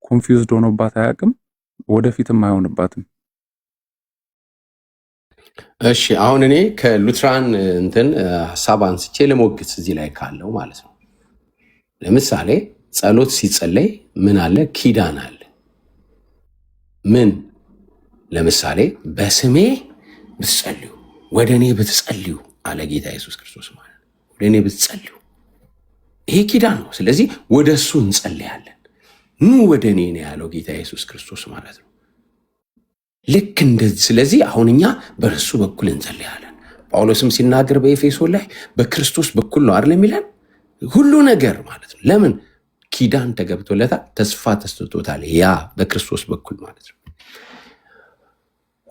ኮንፊውዝድ ሆኖባት አያውቅም፣ ወደፊትም አይሆንባትም። እሺ አሁን እኔ ከሉትራን እንትን ሐሳብ አንስቼ ለሞግት እዚህ ላይ ካለው ማለት ነው። ለምሳሌ ጸሎት ሲጸለይ ምን አለ? ኪዳን አለ። ምን ለምሳሌ በስሜ ብትጸልዩ ወደ እኔ ብትጸልዩ አለ ጌታ ኢየሱስ ክርስቶስ ማለት ነው። ወደ እኔ ብትጸልዩ ይሄ ኪዳን ነው። ስለዚህ ወደ እሱ እንጸልያለን። ኑ ወደ እኔ ነው ያለው ጌታ ኢየሱስ ክርስቶስ ማለት ነው። ልክ እንደዚህ። ስለዚህ አሁን እኛ በእርሱ በኩል እንጸልያለን። ጳውሎስም ሲናገር በኤፌሶን ላይ በክርስቶስ በኩል ነው አይደል የሚለን ሁሉ ነገር ማለት ነው። ለምን? ኪዳን ተገብቶለታል፣ ተስፋ ተሰጥቶታል። ያ በክርስቶስ በኩል ማለት ነው።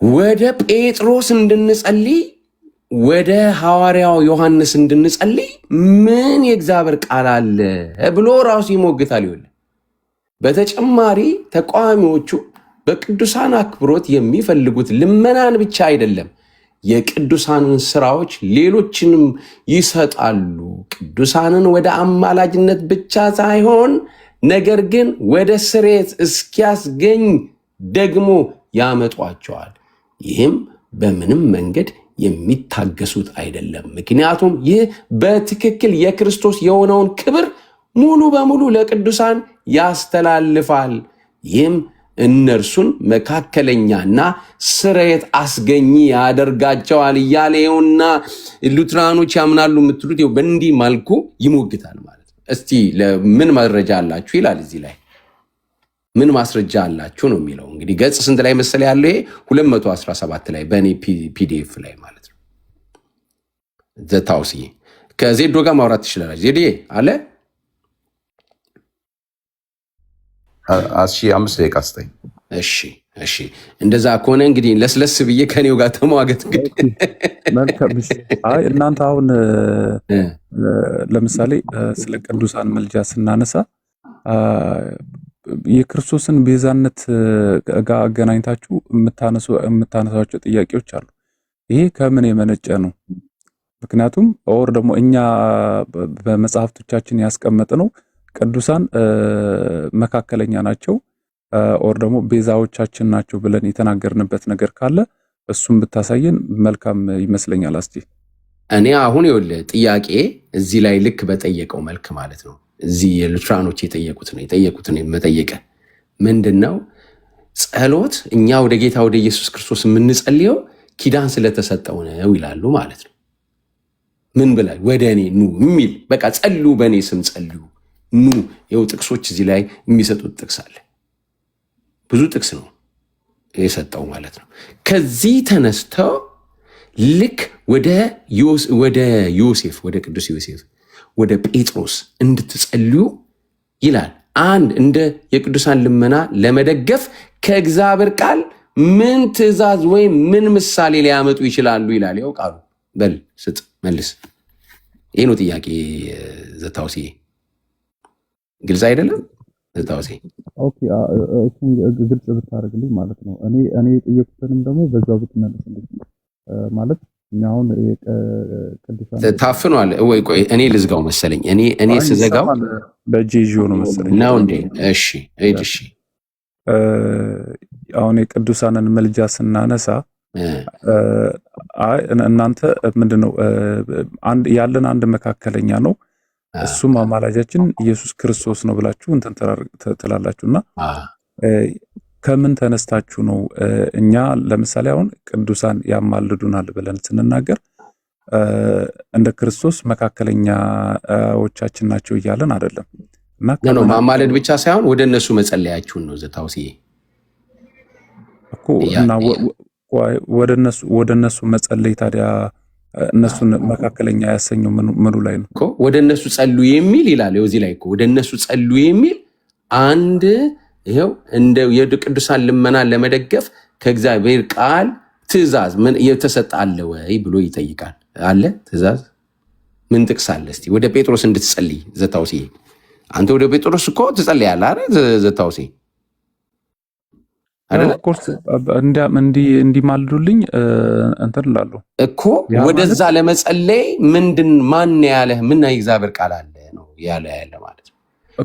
ወደ ጴጥሮስ እንድንጸልይ ወደ ሐዋርያው ዮሐንስ እንድንጸልይ ምን የእግዚአብሔር ቃል አለ ብሎ ራሱ ይሞግታል። ይወል በተጨማሪ ተቃዋሚዎቹ በቅዱሳን አክብሮት የሚፈልጉት ልመናን ብቻ አይደለም፣ የቅዱሳንን ስራዎች ሌሎችንም ይሰጣሉ። ቅዱሳንን ወደ አማላጅነት ብቻ ሳይሆን ነገር ግን ወደ ስሬት እስኪያስገኝ ደግሞ ያመጧቸዋል። ይህም በምንም መንገድ የሚታገሱት አይደለም። ምክንያቱም ይህ በትክክል የክርስቶስ የሆነውን ክብር ሙሉ በሙሉ ለቅዱሳን ያስተላልፋል። ይህም እነርሱን መካከለኛና ስርየት አስገኚ ያደርጋቸዋል እያለ ይኸውና ሉትራኖች ያምናሉ የምትሉት ይኸው በእንዲህ መልኩ ይሞግታል ማለት ነው። እስቲ ለምን መረጃ አላችሁ ይላል እዚህ ላይ። ምን ማስረጃ አላችሁ ነው የሚለው። እንግዲህ ገጽ ስንት ላይ መሰለ ያለው? 217 ላይ በእኔ ፒዲኤፍ ላይ ማለት ነው። ዘታውሲ ከዜዶ ጋር ማውራት ትችላለች። ዜድ አለ 5 ደቂቃ ስጠኝ። እሺ እንደዛ ከሆነ እንግዲህ ለስለስ ብዬ ከኔው ጋር ተሟገት። አይ እናንተ አሁን ለምሳሌ ስለ ቅዱሳን ምልጃ ስናነሳ የክርስቶስን ቤዛነት ጋር አገናኝታችሁ የምታነሷቸው ጥያቄዎች አሉ። ይሄ ከምን የመነጨ ነው? ምክንያቱም ኦር ደግሞ እኛ በመጽሐፍቶቻችን ያስቀመጥነው ቅዱሳን መካከለኛ ናቸው ኦር ደግሞ ቤዛዎቻችን ናቸው ብለን የተናገርንበት ነገር ካለ እሱም ብታሳየን መልካም ይመስለኛል። እስቲ እኔ አሁን ይኸውልህ ጥያቄ እዚህ ላይ ልክ በጠየቀው መልክ ማለት ነው። እዚህ የሉትራኖች የጠየቁትን መጠየቀ ምንድነው? ጸሎት እኛ ወደ ጌታ ወደ ኢየሱስ ክርስቶስ የምንጸልየው ኪዳን ስለተሰጠው ነው ይላሉ ማለት ነው። ምን ብላል? ወደ እኔ ኑ የሚል በቃ ጸልዩ፣ በእኔ ስም ጸልዩ ኑ። ይኸው ጥቅሶች እዚህ ላይ የሚሰጡት ጥቅስ አለ። ብዙ ጥቅስ ነው የሰጠው ማለት ነው። ከዚህ ተነስተው ልክ ወደ ዮሴፍ ወደ ቅዱስ ዮሴፍ ወደ ጴጥሮስ እንድትጸልዩ ይላል። አንድ እንደ የቅዱሳን ልመና ለመደገፍ ከእግዚአብሔር ቃል ምን ትእዛዝ ወይም ምን ምሳሌ ሊያመጡ ይችላሉ ይላል። ያው ቃሉ በል ስጥ መልስ። ይህ ነው ጥያቄ። ዘታውሲ ግልጽ አይደለም? ዘታውሲ ኦኬ፣ ግልጽ ብታደርግልኝ ማለት ነው። እኔ የጠየቁትንም ደግሞ በዛው ብትመልስልኝ ማለት አሁን ቅዱሳን ታፍኗል ወይ? ቆይ እኔ ልዝጋው መሰለኝ። እኔ ስዘጋው በጄጆ ነው መሰለኝ ነው እንዴ? እሺ አሁን የቅዱሳንን ምልጃ ስናነሳ እናንተ ምንድነው ያለን አንድ መካከለኛ ነው፣ እሱም አማላጃችን ኢየሱስ ክርስቶስ ነው ብላችሁ እንትን ትላላችሁና ከምን ተነስታችሁ ነው? እኛ ለምሳሌ አሁን ቅዱሳን ያማልዱናል ብለን ስንናገር እንደ ክርስቶስ መካከለኛዎቻችን ናቸው እያለን አይደለም። እና ማማለድ ብቻ ሳይሆን ወደ እነሱ መጸለያችሁን ነው ዘታውሲ እኮ እና ወደ እነሱ መጸለይ ታዲያ እነሱን መካከለኛ ያሰኘው ምኑ ላይ ነው እኮ? ወደ እነሱ ጸልዩ የሚል ይላል። እዚህ ላይ እኮ ወደ እነሱ ጸልዩ የሚል አንድ ይሄው እንደ የቅዱሳን ልመና ለመደገፍ ከእግዚአብሔር ቃል ትእዛዝ ምን የተሰጠ አለ ወይ ብሎ ይጠይቃል። አለ ትእዛዝ ምን ጥቅስ አለ? እስቲ ወደ ጴጥሮስ እንድትጸልይ ዘታውሲ፣ አንተ ወደ ጴጥሮስ እኮ ትጸልያለህ አይደል? ዘታውሲ አይደል? ኦፍኮርስ እንዲማልዱልኝ እንትን እላለሁ እኮ ወደዛ ለመጸለይ ማን ያለህ? ምን የእግዚአብሔር ቃል አለ ነው ያለ ማለት ነው።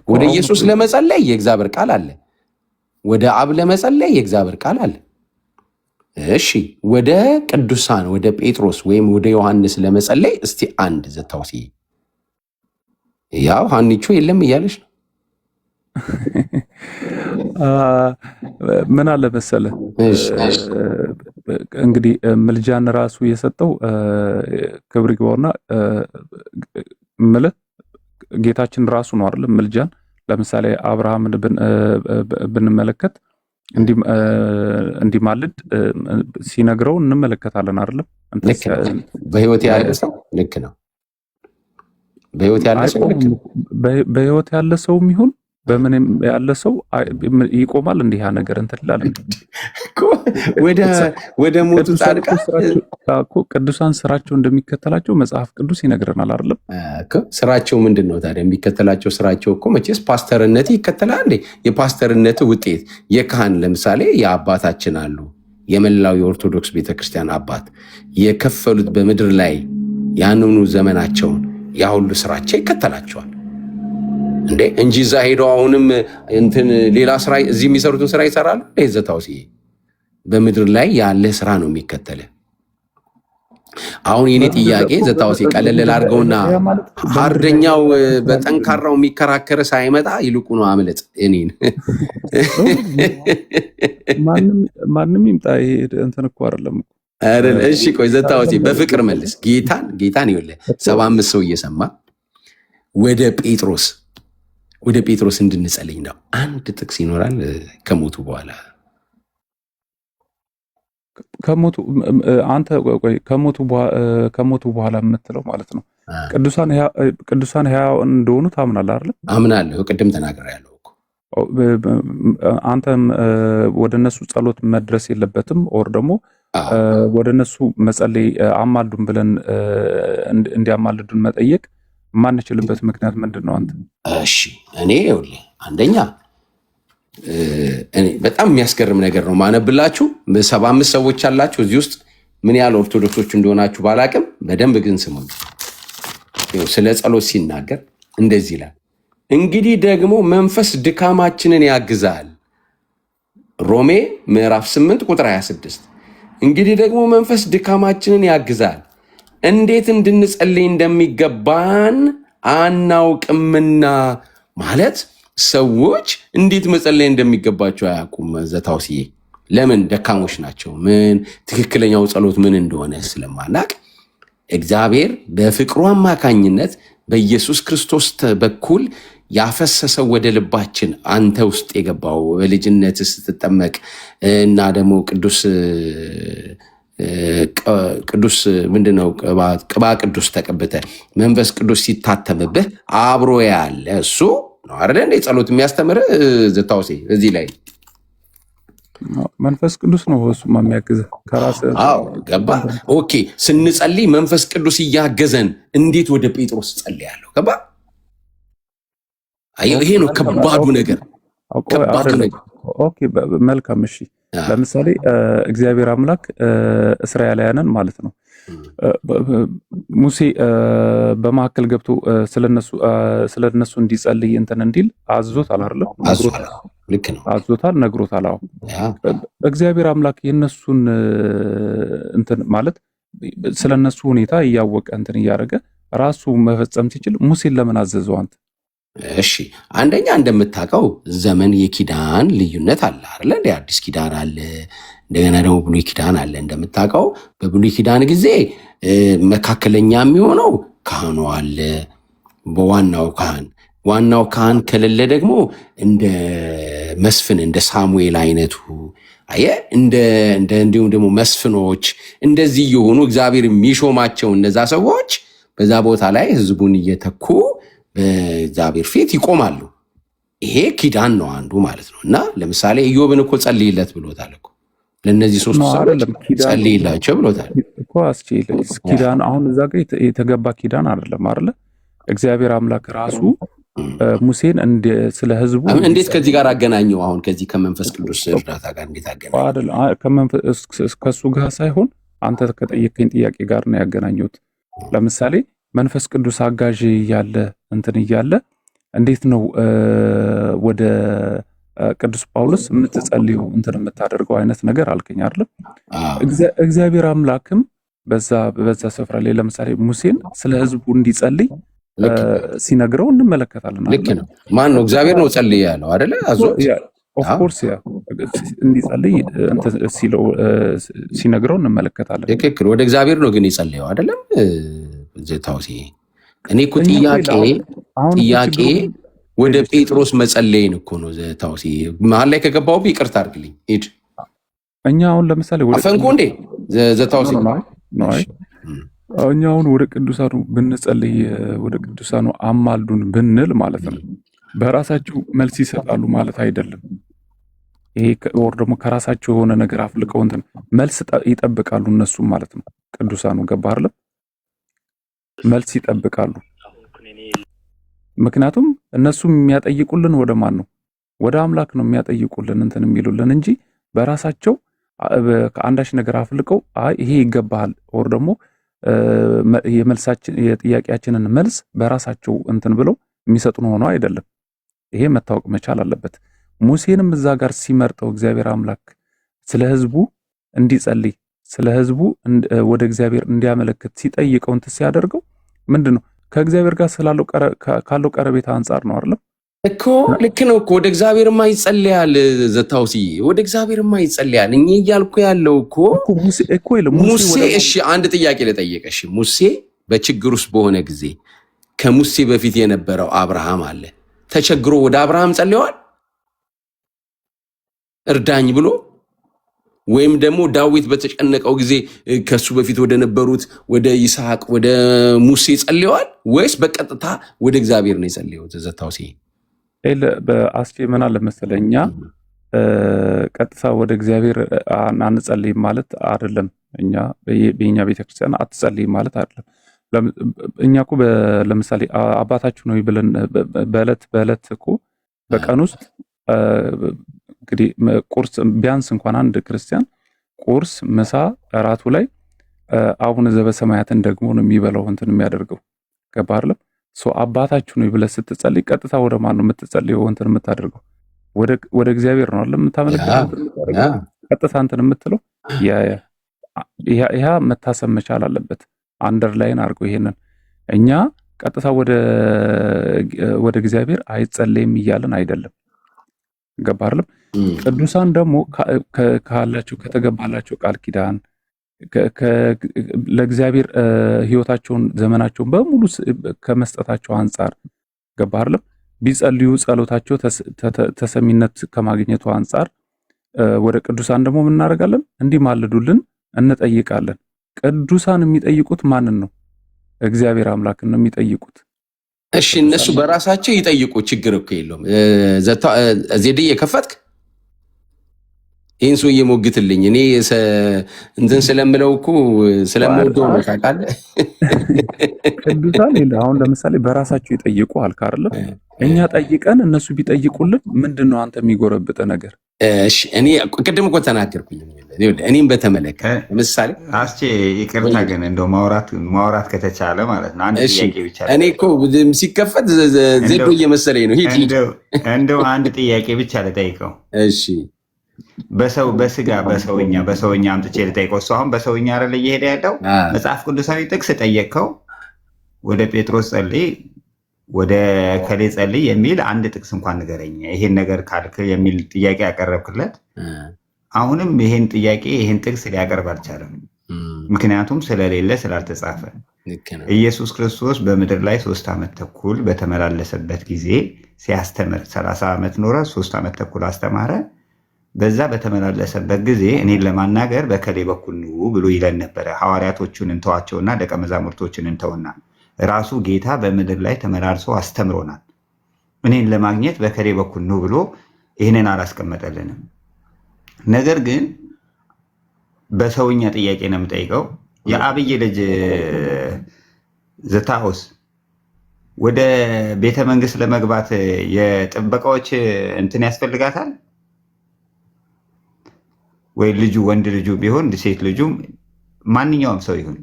ወደ ኢየሱስ ለመጸለይ የእግዚአብሔር ቃል አለ። ወደ አብ ለመጸለይ የእግዚአብሔር ቃል አለ። እሺ ወደ ቅዱሳን ወደ ጴጥሮስ ወይም ወደ ዮሐንስ ለመጸለይ እስቲ አንድ ዘታውሲ፣ ያው ሀኒቾ የለም እያለች ነው። ምን አለ መሰለህ እንግዲህ ምልጃን ራሱ የሰጠው ክብር ይግባውና ምልህ ጌታችን ራሱ ነው አይደል? ምልጃን ለምሳሌ አብርሃምን ብንመለከት እንዲማልድ ሲነግረው እንመለከታለን አይደለም? በህይወት ያለ ሰው ልክ ነው። በህይወት ያለ ሰው ልክ ነው። በህይወት ያለ ሰውም ይሁን በምንም ያለ ሰው ይቆማል። እንዲህ ያ ነገር እንትን ይላል እኮ ወደ ሞቱ ጻድቃን እኮ ቅዱሳን ስራቸው እንደሚከተላቸው መጽሐፍ ቅዱስ ይነግረናል አይደለም እኮ። ስራቸው ምንድን ነው ታዲያ? የሚከተላቸው ስራቸው እኮ መቼስ ፓስተርነት ይከተላል እንዴ? የፓስተርነት ውጤት የካህን ለምሳሌ የአባታችን አሉ የመላው የኦርቶዶክስ ቤተክርስቲያን አባት የከፈሉት በምድር ላይ ያንኑ ዘመናቸውን ያ ሁሉ ስራቸው ይከተላቸዋል እንዴ እንጂ እዛ ሄደው አሁንም እንትን ሌላ ስራ እዚህ የሚሰሩትን ስራ ይሰራሉ። ዘታውሲ በምድር ላይ ያለ ስራ ነው የሚከተለ። አሁን የኔ ጥያቄ ዘታውሲ ቀለል አድርገውና ሃርደኛው በጠንካራው የሚከራከር ሳይመጣ ይልቁ ነው አምለጥ እኔን ማንም ይምጣ እንትን እኮ አይደለም አይደል? እሺ ቆይ ዘታውሲ በፍቅር መልስ። ጌታን ይኸውልህ 75 ሰው እየሰማ ወደ ጴጥሮስ ወደ ጴጥሮስ እንድንጸልይ ነው። አንድ ጥቅስ ይኖራል ከሞቱ በኋላ አንተ ቆይ ከሞቱ በኋላ የምትለው ማለት ነው። ቅዱሳን ሕያው እንደሆኑ ታምናለህ አይደል? አምናለሁ። ቅድም ተናግሬያለሁ እኮ አንተም ወደ እነሱ ጸሎት መድረስ የለበትም ኦር ደግሞ ወደ እነሱ መጸለይ አማልዱን ብለን እንዲያማልዱን መጠየቅ ማንችልበት ምክንያት ምንድን ነው? አንተ እሺ፣ እኔ ይኸውልህ አንደኛ እኔ በጣም የሚያስገርም ነገር ነው ማነብላችሁ። 75 ሰዎች አላችሁ እዚህ ውስጥ ምን ያህል ኦርቶዶክሶች እንደሆናችሁ ባላቅም በደንብ ግን ስሙኝ። ስለ ጸሎት ሲናገር እንደዚህ ይላል፣ እንግዲህ ደግሞ መንፈስ ድካማችንን ያግዛል። ሮሜ ምዕራፍ 8 ቁጥር 26 እንግዲህ ደግሞ መንፈስ ድካማችንን ያግዛል፣ እንዴት እንድንጸልይ እንደሚገባን አናውቅምና። ማለት ሰዎች እንዴት መጸለይ እንደሚገባቸው አያውቁም። ዘታውስዬ ለምን? ደካሞች ናቸው። ምን ትክክለኛው ጸሎት ምን እንደሆነ ስለማናቅ እግዚአብሔር በፍቅሩ አማካኝነት በኢየሱስ ክርስቶስ በኩል ያፈሰሰው ወደ ልባችን አንተ ውስጥ የገባው በልጅነት ስትጠመቅ እና ደግሞ ቅዱስ ምንድነው ቅባ ቅዱስ ተቀብተ መንፈስ ቅዱስ ሲታተምብህ አብሮ ያለ እሱ ነው አይደል እንዴ ጸሎት የሚያስተምር ዘታውሴ እዚህ ላይ መንፈስ ቅዱስ ነው እሱ የሚያግዝ ከራስ ገባ። ኦኬ ስንጸልይ መንፈስ ቅዱስ እያገዘን እንዴት ወደ ጴጥሮስ ጸልያለሁ? ገባ። ይሄ ነው ከባዱ ነገር። ኦኬ መልካም እሺ። ለምሳሌ እግዚአብሔር አምላክ እስራኤላውያንን ማለት ነው ሙሴ በመካከል ገብቶ ስለነሱ እንዲጸልይ እንትን እንዲል አዝዞታል አይደል? ልክ ነው። አዝዞታል፣ ነግሮታል። አዎ እግዚአብሔር አምላክ የነሱን እንትን ማለት ስለነሱ ሁኔታ እያወቀ እንትን እያደረገ ራሱ መፈጸም ሲችል ሙሴን ለምን አዘዘው አንተ? እሺ አንደኛ እንደምታውቀው ዘመን የኪዳን ልዩነት አለ አይደል? አዲስ ኪዳን አለ፣ እንደገና ደግሞ ብሉይ ኪዳን አለ። እንደምታውቀው በብሉይ ኪዳን ጊዜ መካከለኛ የሚሆነው ካህኑ አለ፣ ዋናው ካህን ከሌለ ደግሞ እንደ መስፍን እንደ ሳሙኤል አይነቱ እንዲሁም ደግሞ መስፍኖች እንደዚህ የሆኑ እግዚአብሔር የሚሾማቸው እነዛ ሰዎች በዛ ቦታ ላይ ህዝቡን እየተኩ በእግዚአብሔር ፊት ይቆማሉ። ይሄ ኪዳን ነው አንዱ ማለት ነው። እና ለምሳሌ ኢዮብን እኮ ጸልይለት ብሎታል እኮ ለእነዚህ ሶስቱ ሰዎች ጸልይላቸው ብሎታል እኮ። ኪዳን አሁን እዛ ጋር የተገባ ኪዳን አይደለም አይደለ? እግዚአብሔር አምላክ ራሱ ሙሴን ስለ ህዝቡ እንዴት ከዚህ ጋር አገናኘው? አሁን ከዚህ ከመንፈስ ቅዱስ እርዳታ ጋር እንዴት አገናኘው? ከሱ ጋር ሳይሆን አንተ ከጠየቀኝ ጥያቄ ጋር ነው ያገናኘሁት። ለምሳሌ መንፈስ ቅዱስ አጋዥ እያለ እንትን እያለ እንዴት ነው ወደ ቅዱስ ጳውሎስ የምትጸልየው እንትን የምታደርገው አይነት ነገር አልከኝ አይደል? እግዚአብሔር አምላክም በዛ ስፍራ ላይ ለምሳሌ ሙሴን ስለ ህዝቡ እንዲጸልይ ሲነግረው እንመለከታለን። ልክ ነው። ማን ነው? እግዚአብሔር ነው ጸልይ ያለው አይደለ? ኦፍ ኮርስ እንዲጸልይ ሲነግረው እንመለከታለን። ትክክል። ወደ እግዚአብሔር ነው ግን የጸለየው አይደለም? ዘታውሲ እኔ እኮ ጥያቄ ወደ ጴጥሮስ መጸለይን እኮ ነው። ዘታውሲ መሀል ላይ ከገባው ይቅርታ አድርግልኝ። ሂድ። እኛ አሁን ለምሳሌ አፈንኩ እንዴ ዘታውሲ እኛ አሁን ወደ ቅዱሳኑ ብንጸልይ ወደ ቅዱሳኑ አማልዱን ብንል ማለት ነው በራሳቸው መልስ ይሰጣሉ ማለት አይደለም። ይሄ ወር ደግሞ ከራሳቸው የሆነ ነገር አፍልቀው እንትን መልስ ይጠብቃሉ እነሱም ማለት ነው። ቅዱሳኑ ገባ አይደለም? መልስ ይጠብቃሉ። ምክንያቱም እነሱም የሚያጠይቁልን ወደ ማን ነው? ወደ አምላክ ነው የሚያጠይቁልን እንትን የሚሉልን እንጂ በራሳቸው ከአንዳች ነገር አፍልቀው አይ ይሄ ይገባሃል ወር ደግሞ የጥያቄያችንን መልስ በራሳቸው እንትን ብለው የሚሰጡን ሆኖ አይደለም። ይሄ መታወቅ መቻል አለበት። ሙሴንም እዛ ጋር ሲመርጠው እግዚአብሔር አምላክ ስለ ህዝቡ እንዲጸልይ ስለ ህዝቡ ወደ እግዚአብሔር እንዲያመለክት ሲጠይቀው እንትን ሲያደርገው ምንድነው ከእግዚአብሔር ጋር ካለው ቀረቤታ አንጻር ነው አይደል እኮ? ልክ ነው እኮ ወደ እግዚአብሔርማ ይጸልያል። ዘታውሲ ወደ እግዚአብሔርማ ይጸልያል። እኔ እያልኩ ያለው እኮ ሙሴ እሺ አንድ ጥያቄ ልጠይቅ። እሺ፣ ሙሴ በችግር ውስጥ በሆነ ጊዜ ከሙሴ በፊት የነበረው አብርሃም አለ። ተቸግሮ ወደ አብርሃም ጸልየዋል እርዳኝ ብሎ? ወይም ደግሞ ዳዊት በተጨነቀው ጊዜ ከሱ በፊት ወደ ነበሩት ወደ ይስሐቅ ወደ ሙሴ ጸልየዋል? ወይስ በቀጥታ ወደ እግዚአብሔር ነው የጸለየው? ዘታውሲ በአስፌ ምን አለ መሰለህ፣ እኛ ቀጥታ ወደ እግዚአብሔር አንጸልይም ማለት አይደለም። እኛ በእኛ ቤተክርስቲያን አትጸልይም ማለት አይደለም። እኛ እኮ ለምሳሌ አባታችሁ ነው ብለን በዕለት እኮ በቀን ውስጥ እንግዲህ ቁርስ ቢያንስ እንኳን አንድ ክርስቲያን ቁርስ፣ ምሳ፣ እራቱ ላይ አቡነ ዘበሰማያትን ደግሞ ነው የሚበላው እንትን የሚያደርገው። ገባህ አይደለም? አባታችሁ ነው ብለህ ስትጸልይ ቀጥታ ወደ ማን ነው የምትጸልየው? እንትን የምታደርገው ወደ እግዚአብሔር ነው አይደል? የምታመልከው ቀጥታ እንትን የምትለው ያ መታሰብ መቻል አለበት። አንደርላይን አድርገው ይሄንን። እኛ ቀጥታ ወደ እግዚአብሔር አይጸለይም እያለን አይደለም። ገባህ አይደለም? ቅዱሳን ደግሞ ካላቸው ከተገባላቸው ቃል ኪዳን ለእግዚአብሔር ሕይወታቸውን ዘመናቸውን በሙሉ ከመስጠታቸው አንጻር ገባህ አይደለም? ቢጸልዩ ጸሎታቸው ተሰሚነት ከማግኘቱ አንጻር ወደ ቅዱሳን ደግሞ ምን እናደርጋለን? እንዲማልዱልን እንጠይቃለን። ቅዱሳን የሚጠይቁት ማንን ነው? እግዚአብሔር አምላክን ነው የሚጠይቁት። እሺ እነሱ በራሳቸው ይጠይቁ፣ ችግር እኮ የለውም። ዜድዬ ከፈትክ ይህን ሰው እየሞግትልኝ እኔ እንትን ስለምለው እኮ ስለምወደው ነው ታውቃለህ። ቅዱሳን አሁን ለምሳሌ በራሳቸው ይጠይቁ አልክ አይደለ? እኛ ጠይቀን እነሱ ቢጠይቁልን ምንድነው አንተ የሚጎረብጥ ነገር? እሺ እኔ ቅድም እኮ ተናገርኩኝ። እኔም በተመለከተ ምሳሌ አስቼ ይቅርታ ግን እንደው ማውራት ከተቻለ ማለት ነው አንድ ጥያቄ ብቻ። እኔ እኮ ሲከፈት ዜዶ እየመሰለኝ ነው። እንደው አንድ ጥያቄ ብቻ ልጠይቀው። እሺ በስጋ በሰውኛ አምጥቼ ልጠይቀው። እሱ አሁን በሰውኛ አይደል እየሄደ ያለው? መጽሐፍ ቅዱሳዊ ጥቅስ ጠየቅከው፣ ወደ ጴጥሮስ ጸልይ፣ ወደ ከሌ ጸልይ የሚል አንድ ጥቅስ እንኳን ንገረኝ፣ ይሄን ነገር ካልክ የሚል ጥያቄ ያቀረብክለት። አሁንም ይሄን ጥቅስ ሊያቀርብ አልቻለም። ምክንያቱም ስለሌለ ስላልተጻፈ። ኢየሱስ ክርስቶስ በምድር ላይ 3 ዓመት ተኩል በተመላለሰበት ጊዜ ሲያስተምር 30 ዓመት ኖረ፣ 3 ዓመት ተኩል አስተማረ። በዛ በተመላለሰበት ጊዜ እኔን ለማናገር በከሌ በኩል ኑ ብሎ ይለን ነበረ። ሐዋርያቶቹን እንተዋቸውና ደቀ መዛሙርቶችን እንተውና ራሱ ጌታ በምድር ላይ ተመላልሶ አስተምሮናል። እኔን ለማግኘት በከሌ በኩል ኑ ብሎ ይህንን አላስቀመጠልንም። ነገር ግን በሰውኛ ጥያቄ ነው የምጠይቀው። የአብይ ልጅ ዘታኦስ ወደ ቤተ መንግስት ለመግባት የጥበቃዎች እንትን ያስፈልጋታል ወይ? ልጁ ወንድ ልጁ ቢሆን ሴት ልጁ ማንኛውም ሰው ይሁን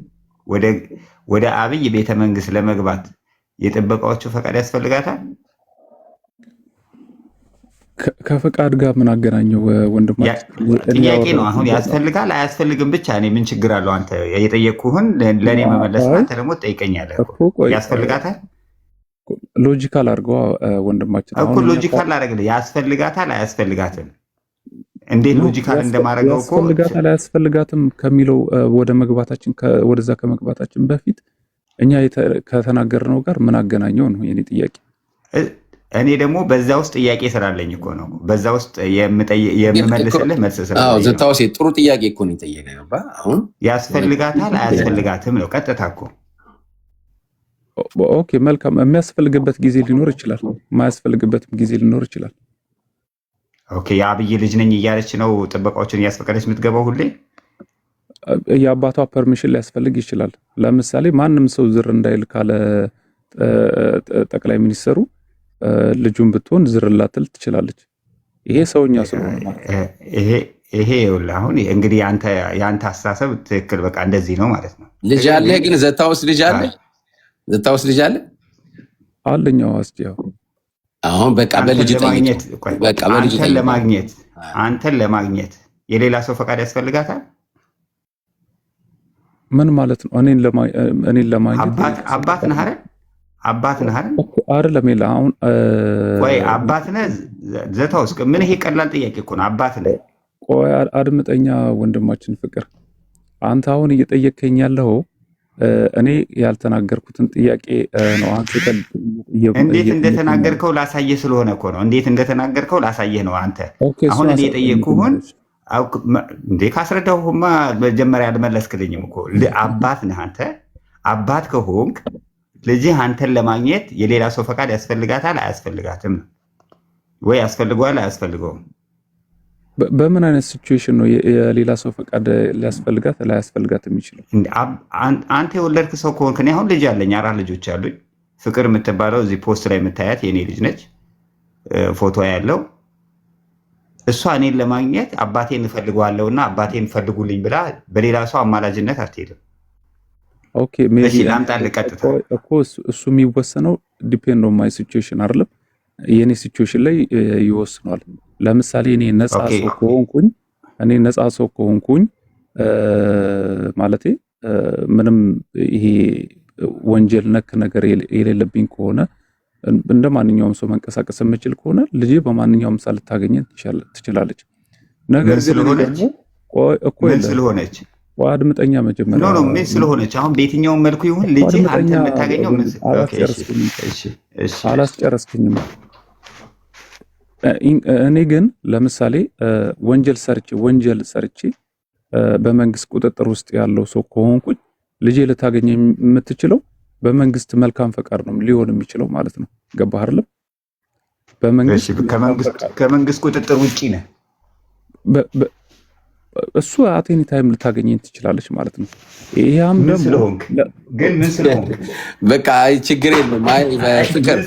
ወደ አብይ ቤተ መንግስት ለመግባት የጥበቃዎቹ ፈቃድ ያስፈልጋታል? ከፈቃድ ጋር ምን አገናኘው ወንድማችን? ጥያቄ ነው። አሁን ያስፈልጋል አያስፈልግም ብቻ እኔ ምን ችግር አለው? አንተ የጠየቅኩህን ለእኔ መመለስ፣ አንተ ደግሞ ትጠይቀኛለህ። ያስፈልጋታል? ሎጂካል አድርገዋ ወንድማችን እኮ ሎጂካል አደረግልህ። ያስፈልጋታል አያስፈልጋትም? እንዴት ሎጂካል እንደማደርገው እኮ ያስፈልጋታል አያስፈልጋትም ከሚለው ወደዛ ከመግባታችን በፊት እኛ ከተናገርነው ጋር ምን አገናኘው ነው የኔ ጥያቄ። እኔ ደግሞ በዛ ውስጥ ጥያቄ ስላለኝ እኮ ነው። በዛ ውስጥ የምመልስልህ መልስ ስላለኝ። ዘታውሴ ጥሩ ጥያቄ እኮ ነው የጠየቀው። አሁን ያስፈልጋታል አያስፈልጋትም ነው ቀጥታ እኮ። ኦኬ መልካም። የሚያስፈልግበት ጊዜ ሊኖር ይችላል፣ የማያስፈልግበትም ጊዜ ሊኖር ይችላል። ኦኬ የአብይ ልጅ ነኝ እያለች ነው ጥበቃዎችን እያስፈቀደች የምትገባው ሁሌ? የአባቷ ፐርሚሽን ሊያስፈልግ ይችላል። ለምሳሌ ማንም ሰው ዝር እንዳይል ካለ ጠቅላይ ሚኒስትሩ ልጁን ብትሆን ዝር ላትል ትችላለች። ይሄ ሰውኛ ስለሆነ ይሄ ይኸውልህ አሁን እንግዲህ የአንተ አስተሳሰብ ትክክል፣ በቃ እንደዚህ ነው ማለት ነው። ልጅ አለ ግን ዘታውስ ልጅ አለ? ዘታውስ ልጅ አለ አለኛው አስቲያው አሁን በቃ በልጅ አንተን ለማግኘት የሌላ ሰው ፈቃድ ያስፈልጋታል? ምን ማለት ነው? እኔን ለማግኘት አባት ነህ አይደል? አባት ነህ አይደል? አይደለም ሌላ አሁን ወይ አባት ነህ ዘታውስ? ምን ይሄ ቀላል ጥያቄ እኮ ነው። አባት ነህ? ቆይ አድምጠኛ ወንድማችን ፍቅር፣ አንተ አሁን እየጠየከኝ ያለው እኔ ያልተናገርኩትን ጥያቄ ነው አንስተን እንዴት እንደተናገርከው ላሳየህ ስለሆነ እኮ ነው። እንዴት እንደተናገርከው ላሳየህ ነው። አንተ አሁን እኔ የጠየቅኩህን እንዴ ካስረዳሁማ መጀመሪያ አልመለስክልኝም እኮ። አባት ነህ አንተ። አባት ከሆንክ ልጅህ አንተን ለማግኘት የሌላ ሰው ፈቃድ ያስፈልጋታል አያስፈልጋትም? ወይ ያስፈልገዋል አያስፈልገውም? በምን አይነት ሲቹዌሽን ነው የሌላ ሰው ፈቃድ ሊያስፈልጋት ላያስፈልጋት የሚችለው? አንተ የወለድክ ሰው ከሆንክ እኔ አሁን ልጅ አለኝ፣ 4 ልጆች አሉኝ። ፍቅር የምትባለው እዚህ ፖስት ላይ የምታያት የኔ ልጅ ነች፣ ፎቶ ያለው እሷ እኔን ለማግኘት አባቴን እፈልገዋለሁና አባቴን ፈልጉልኝ ብላ በሌላ ሰው አማላጅነት አትሄድም። ኦኬ ሜቢ ላምጣልህ ቀጥታ እኮ እሱ የሚወሰነው ዲፔንድ ኦን ማይ ሲቹዌሽን አይደለም፣ የኔ ሲቹዌሽን ላይ ይወስናል። ለምሳሌ እኔ ነፃ ሰው ከሆንኩኝ ማለቴ ምንም ይሄ ወንጀል ነክ ነገር የሌለብኝ ከሆነ እንደ ማንኛውም ሰው መንቀሳቀስ የምችል ከሆነ ልጄ በማንኛውም ሰዓት ልታገኘት ትችላለች። ነገር ግን ስለሆነች አድምጠኛ መጀመሪያ ምን ስለሆነች አሁን በየትኛውም መልኩ ይሁን ልጅ አንተ የምታገኘው አላስጨረስኩኝም። እኔ ግን ለምሳሌ ወንጀል ሰርቼ በመንግስት ቁጥጥር ውስጥ ያለው ሰው ከሆንኩኝ ልጄ ልታገኘ የምትችለው በመንግስት መልካም ፈቃድ ነው ሊሆን የሚችለው ማለት ነው። ገባህ አይደለም? ከመንግስት ቁጥጥር ውጪ ነህ። እሱ አቴኒ ታይም ልታገኘኝ ትችላለች ማለት ነው። ይሄም ደግሞ ግን ምን ስለሆንክ በቃ ችግር የለም። ፍቅር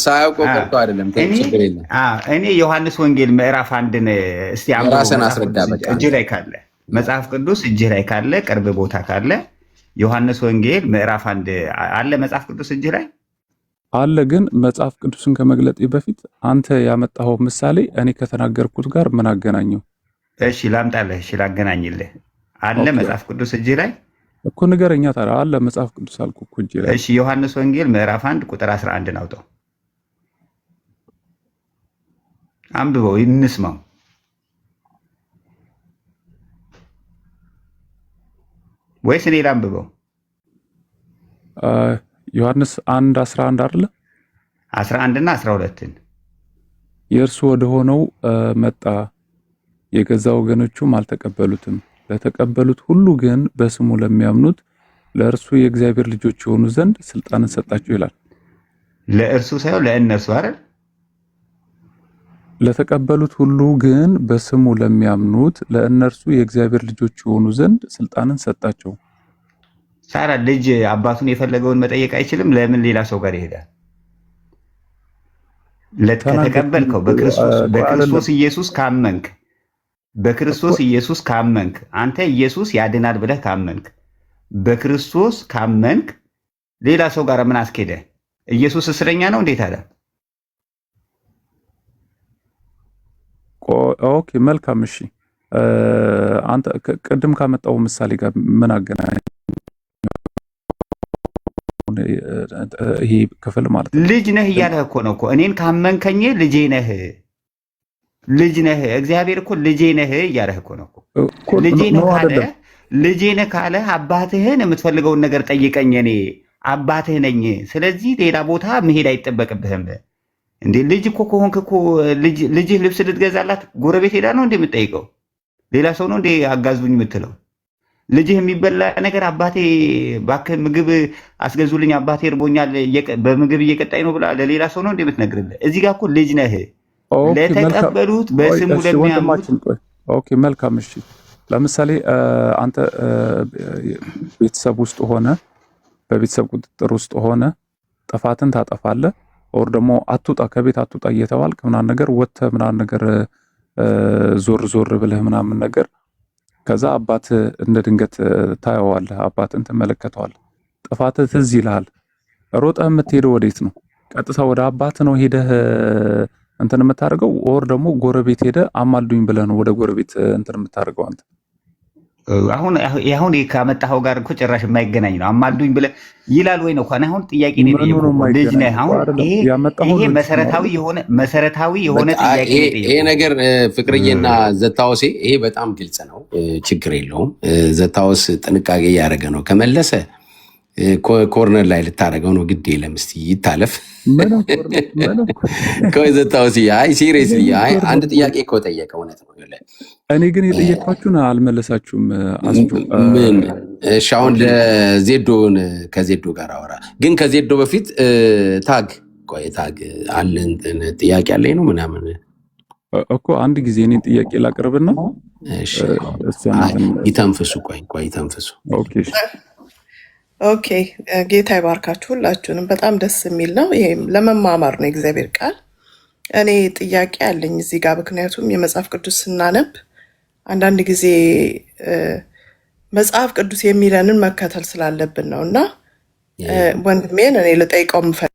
ሳያውቅ ቀርቶ አይደለም። ችግር የለም። እኔ ዮሐንስ ወንጌል ምዕራፍ 1ን እስቲ ራስን አስረዳ። በቃ እጅ ላይ ካለ መጽሐፍ ቅዱስ እጅ ላይ ካለ ቅርብ ቦታ ካለ ዮሐንስ ወንጌል ምዕራፍ 1 አለ መጽሐፍ ቅዱስ እጅ ላይ አለ። ግን መጽሐፍ ቅዱስን ከመግለጤ በፊት አንተ ያመጣኸው ምሳሌ እኔ ከተናገርኩት ጋር ምን አገናኘው? እሺ ላምጣልህ። እሺ ላገናኝልህ። አለ መጽሐፍ ቅዱስ እጅ ላይ እኮ ንገረኛ። ታዲያ አለ መጽሐፍ ቅዱስ አልኩህ እኮ እጅ ላይ። እሺ ዮሐንስ ወንጌል ምዕራፍ 1 ቁጥር 11 አውጣው፣ አንብበው፣ እንስማው። ወይስ እኔ ላንብበው? ዮሐንስ 1:11 አይደለ? 11 እና 12ን የእርሱ ወደ ሆነው መጣ፣ የገዛ ወገኖቹም አልተቀበሉትም። ለተቀበሉት ሁሉ ግን በስሙ ለሚያምኑት ለእርሱ የእግዚአብሔር ልጆች የሆኑ ዘንድ ስልጣንን ሰጣቸው ይላል። ለእርሱ ሳይሆን ለእነርሱ አይደል? ለተቀበሉት ሁሉ ግን በስሙ ለሚያምኑት ለእነርሱ የእግዚአብሔር ልጆች የሆኑ ዘንድ ስልጣንን ሰጣቸው። ሳራ ልጅ አባቱን የፈለገውን መጠየቅ አይችልም? ለምን ሌላ ሰው ጋር ይሄዳል? ለተቀበልከው በክርስቶስ ኢየሱስ ካመንክ በክርስቶስ ኢየሱስ ካመንክ አንተ ኢየሱስ ያድናል ብለህ ካመንክ በክርስቶስ ካመንክ ሌላ ሰው ጋር ምን አስኬደ? ኢየሱስ እስረኛ ነው እንዴት አለ? ኦኬ መልካም እሺ። አንተ ቅድም ካመጣው ምሳሌ ጋር ምን አገናኝ? ይሄ ክፍል ማለት ልጅ ነህ እያለህ እኮ ነው እኮ እኔን ካመንከኝ ልጄ ነህ ልጅ ነህ። እግዚአብሔር እኮ ልጄ ነህ እያለህ እኮ ነው እኮ። ልጄ ነህ ካለ አባትህን የምትፈልገውን ነገር ጠይቀኝ፣ እኔ አባትህ ነኝ። ስለዚህ ሌላ ቦታ መሄድ አይጠበቅብህም። እንዴ ልጅ እኮ ከሆንክ እኮ ልጅህ ልብስ ልትገዛላት ጎረቤት ሄዳ ነው እንዴ የምትጠይቀው? ሌላ ሰው ነው እንዴ አጋዙኝ የምትለው? ልጅህ የሚበላ ነገር አባቴ እባክህ ምግብ አስገዙልኝ አባቴ እርቦኛል በምግብ እየቀጣኝ ነው ብላ ለሌላ ሰው ነው እንዴ የምትነግርልህ? እዚህ ጋር እኮ ልጅ ነህ። ለተቀበሉት በስሙ ለሚያምኑት። ኦኬ መልካም እሺ። ለምሳሌ አንተ ቤተሰብ ውስጥ ሆነ በቤተሰብ ቁጥጥር ውስጥ ሆነ ጥፋትን ታጠፋለህ፣ ኦር ደግሞ አትውጣ ከቤት አትውጣ እየተባልክ ምናምን ነገር ወጥተህ ምናምን ነገር ዞር ብለህ ምናምን ነገር ከዛ አባት እንደ ድንገት ታየዋለህ፣ አባትን ትመለከተዋለህ፣ ጥፋትህ ትዝ ይልሃል። ሮጠህ የምትሄደው ወዴት ነው? ቀጥታ ወደ አባት ነው ሄደህ እንትን የምታደርገው? ኦር ደግሞ ጎረቤት ሄደህ አማልዱኝ ብለህ ነው ወደ ጎረቤት እንትን የምታደርገው አንተ? አሁን ካመጣኸው ጋር እኮ ጭራሽ የማይገናኝ ነው። አማልዱኝ ብለህ ይላል ወይ ነው? አሁን ጥያቄ ነው። ልጅ ነህ። አሁን ይሄ መሰረታዊ የሆነ ጥያቄ ነው። ይሄ ነገር ፍቅርዬና ዘታውሴ ይሄ በጣም ግልጽ ነው፣ ችግር የለውም። ዘታውስ ጥንቃቄ እያደረገ ነው። ከመለሰ ኮርነር ላይ ልታደርገው ነው። ግድ የለም እስኪ ይታለፍ። ከዘታውሲ አይ ሲሪየስሊ አንድ ጥያቄ እኮ ጠየቀ። እውነት ነው። እኔ ግን የጠየቅኳችሁን አልመለሳችሁም። ምን እሺ፣ አሁን ለዜዶን ከዜዶ ጋር አወራ። ግን ከዜዶ በፊት ታግ አለ ጥያቄ አለኝ ነው ምናምን እኮ አንድ ጊዜ እኔን ጥያቄ ላቅርብና ይተንፍሱ። ቆይ ይተንፍሱ። ኦኬ ጌታ ይባርካችሁ ሁላችሁንም። በጣም ደስ የሚል ነው። ይሄም ለመማማር ነው የእግዚአብሔር ቃል። እኔ ጥያቄ አለኝ እዚህ ጋር፣ ምክንያቱም የመጽሐፍ ቅዱስ ስናነብ አንዳንድ ጊዜ መጽሐፍ ቅዱስ የሚለንን መከተል ስላለብን ነው እና ወንድሜን እኔ ልጠይቀው የምፈልግ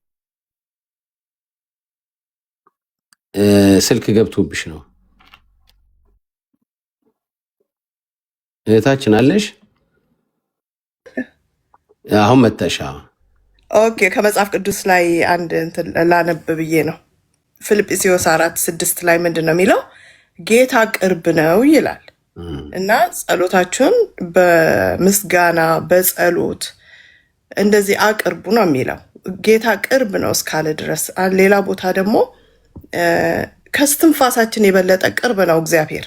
ስልክ ገብቶብሽ ነው እህታችን አለሽ? አሁን መተሻ። ኦኬ ከመጽሐፍ ቅዱስ ላይ አንድ እንትን ላነብ ብዬ ነው። ፊልጵስዩስ 4:6 ላይ ምንድን ነው የሚለው? ጌታ ቅርብ ነው ይላል እና ጸሎታችሁን በምስጋና በጸሎት እንደዚህ አቅርቡ ነው የሚለው። ጌታ ቅርብ ነው እስካለ ድረስ። ሌላ ቦታ ደግሞ ከስትንፋሳችን የበለጠ ቅርብ ነው እግዚአብሔር።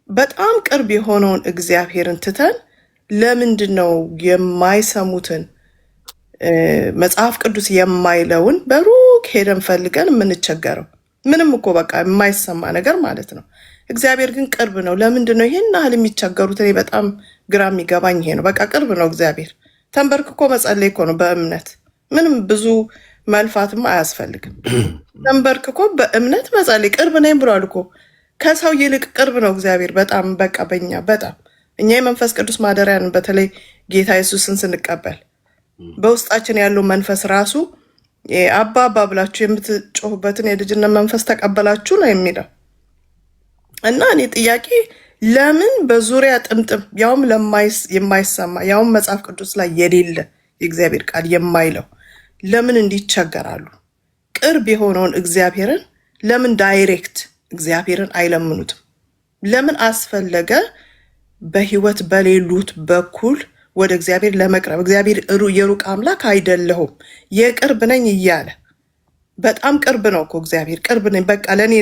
በጣም ቅርብ የሆነውን እግዚአብሔርን ትተን ለምንድን ነው የማይሰሙትን መጽሐፍ ቅዱስ የማይለውን በሩቅ ሄደን ፈልገን የምንቸገረው? ምንም እኮ በቃ የማይሰማ ነገር ማለት ነው። እግዚአብሔር ግን ቅርብ ነው። ለምንድን ነው ይሄን ያህል የሚቸገሩት? እኔ በጣም ግራ የሚገባኝ ይሄ ነው። በቃ ቅርብ ነው እግዚአብሔር። ተንበርክኮ መጸለይ እኮ ነው በእምነት። ምንም ብዙ መልፋትም አያስፈልግም። ተንበርክኮ በእምነት መጸለይ። ቅርብ ነኝ ብሏል እኮ። ከሰው ይልቅ ቅርብ ነው እግዚአብሔር። በጣም በቃ በእኛ በጣም እኛ የመንፈስ ቅዱስ ማደሪያን በተለይ ጌታ ኢየሱስን ስንቀበል በውስጣችን ያለው መንፈስ ራሱ አባ አባ ብላችሁ የምትጮሁበትን የልጅነት መንፈስ ተቀበላችሁ ነው የሚለው እና እኔ ጥያቄ ለምን በዙሪያ ጥምጥም ያውም የማይሰማ ያውም መጽሐፍ ቅዱስ ላይ የሌለ የእግዚአብሔር ቃል የማይለው ለምን እንዲቸገራሉ? ቅርብ የሆነውን እግዚአብሔርን ለምን ዳይሬክት እግዚአብሔርን አይለምኑትም? ለምን አስፈለገ በህይወት በሌሉት በኩል ወደ እግዚአብሔር ለመቅረብ? እግዚአብሔር የሩቅ አምላክ አይደለሁም የቅርብ ነኝ እያለ በጣም ቅርብ ነው እኮ እግዚአብሔር። ቅርብ ነኝ በቃ ለእኔ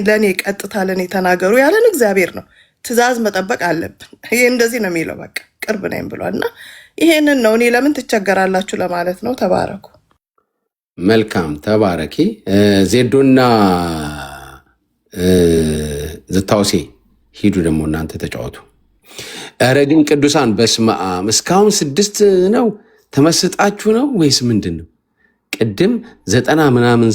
ቀጥታ ለእኔ ተናገሩ ያለን እግዚአብሔር ነው። ትእዛዝ መጠበቅ አለብን። ይሄ እንደዚህ ነው የሚለው በቃ ቅርብ ነኝ ብሏል። እና ይሄንን ነው እኔ ለምን ትቸገራላችሁ ለማለት ነው። ተባረኩ። መልካም ተባረኪ። ዜዶና ዝታውሴ ሂዱ ደግሞ እናንተ ተጫወቱ። ኧረ ግን ቅዱሳን በስመ አብ እስካሁን 6 ነው። ተመስጣችሁ ነው ወይስ ምንድን ነው? ቅድም 90 ምናምን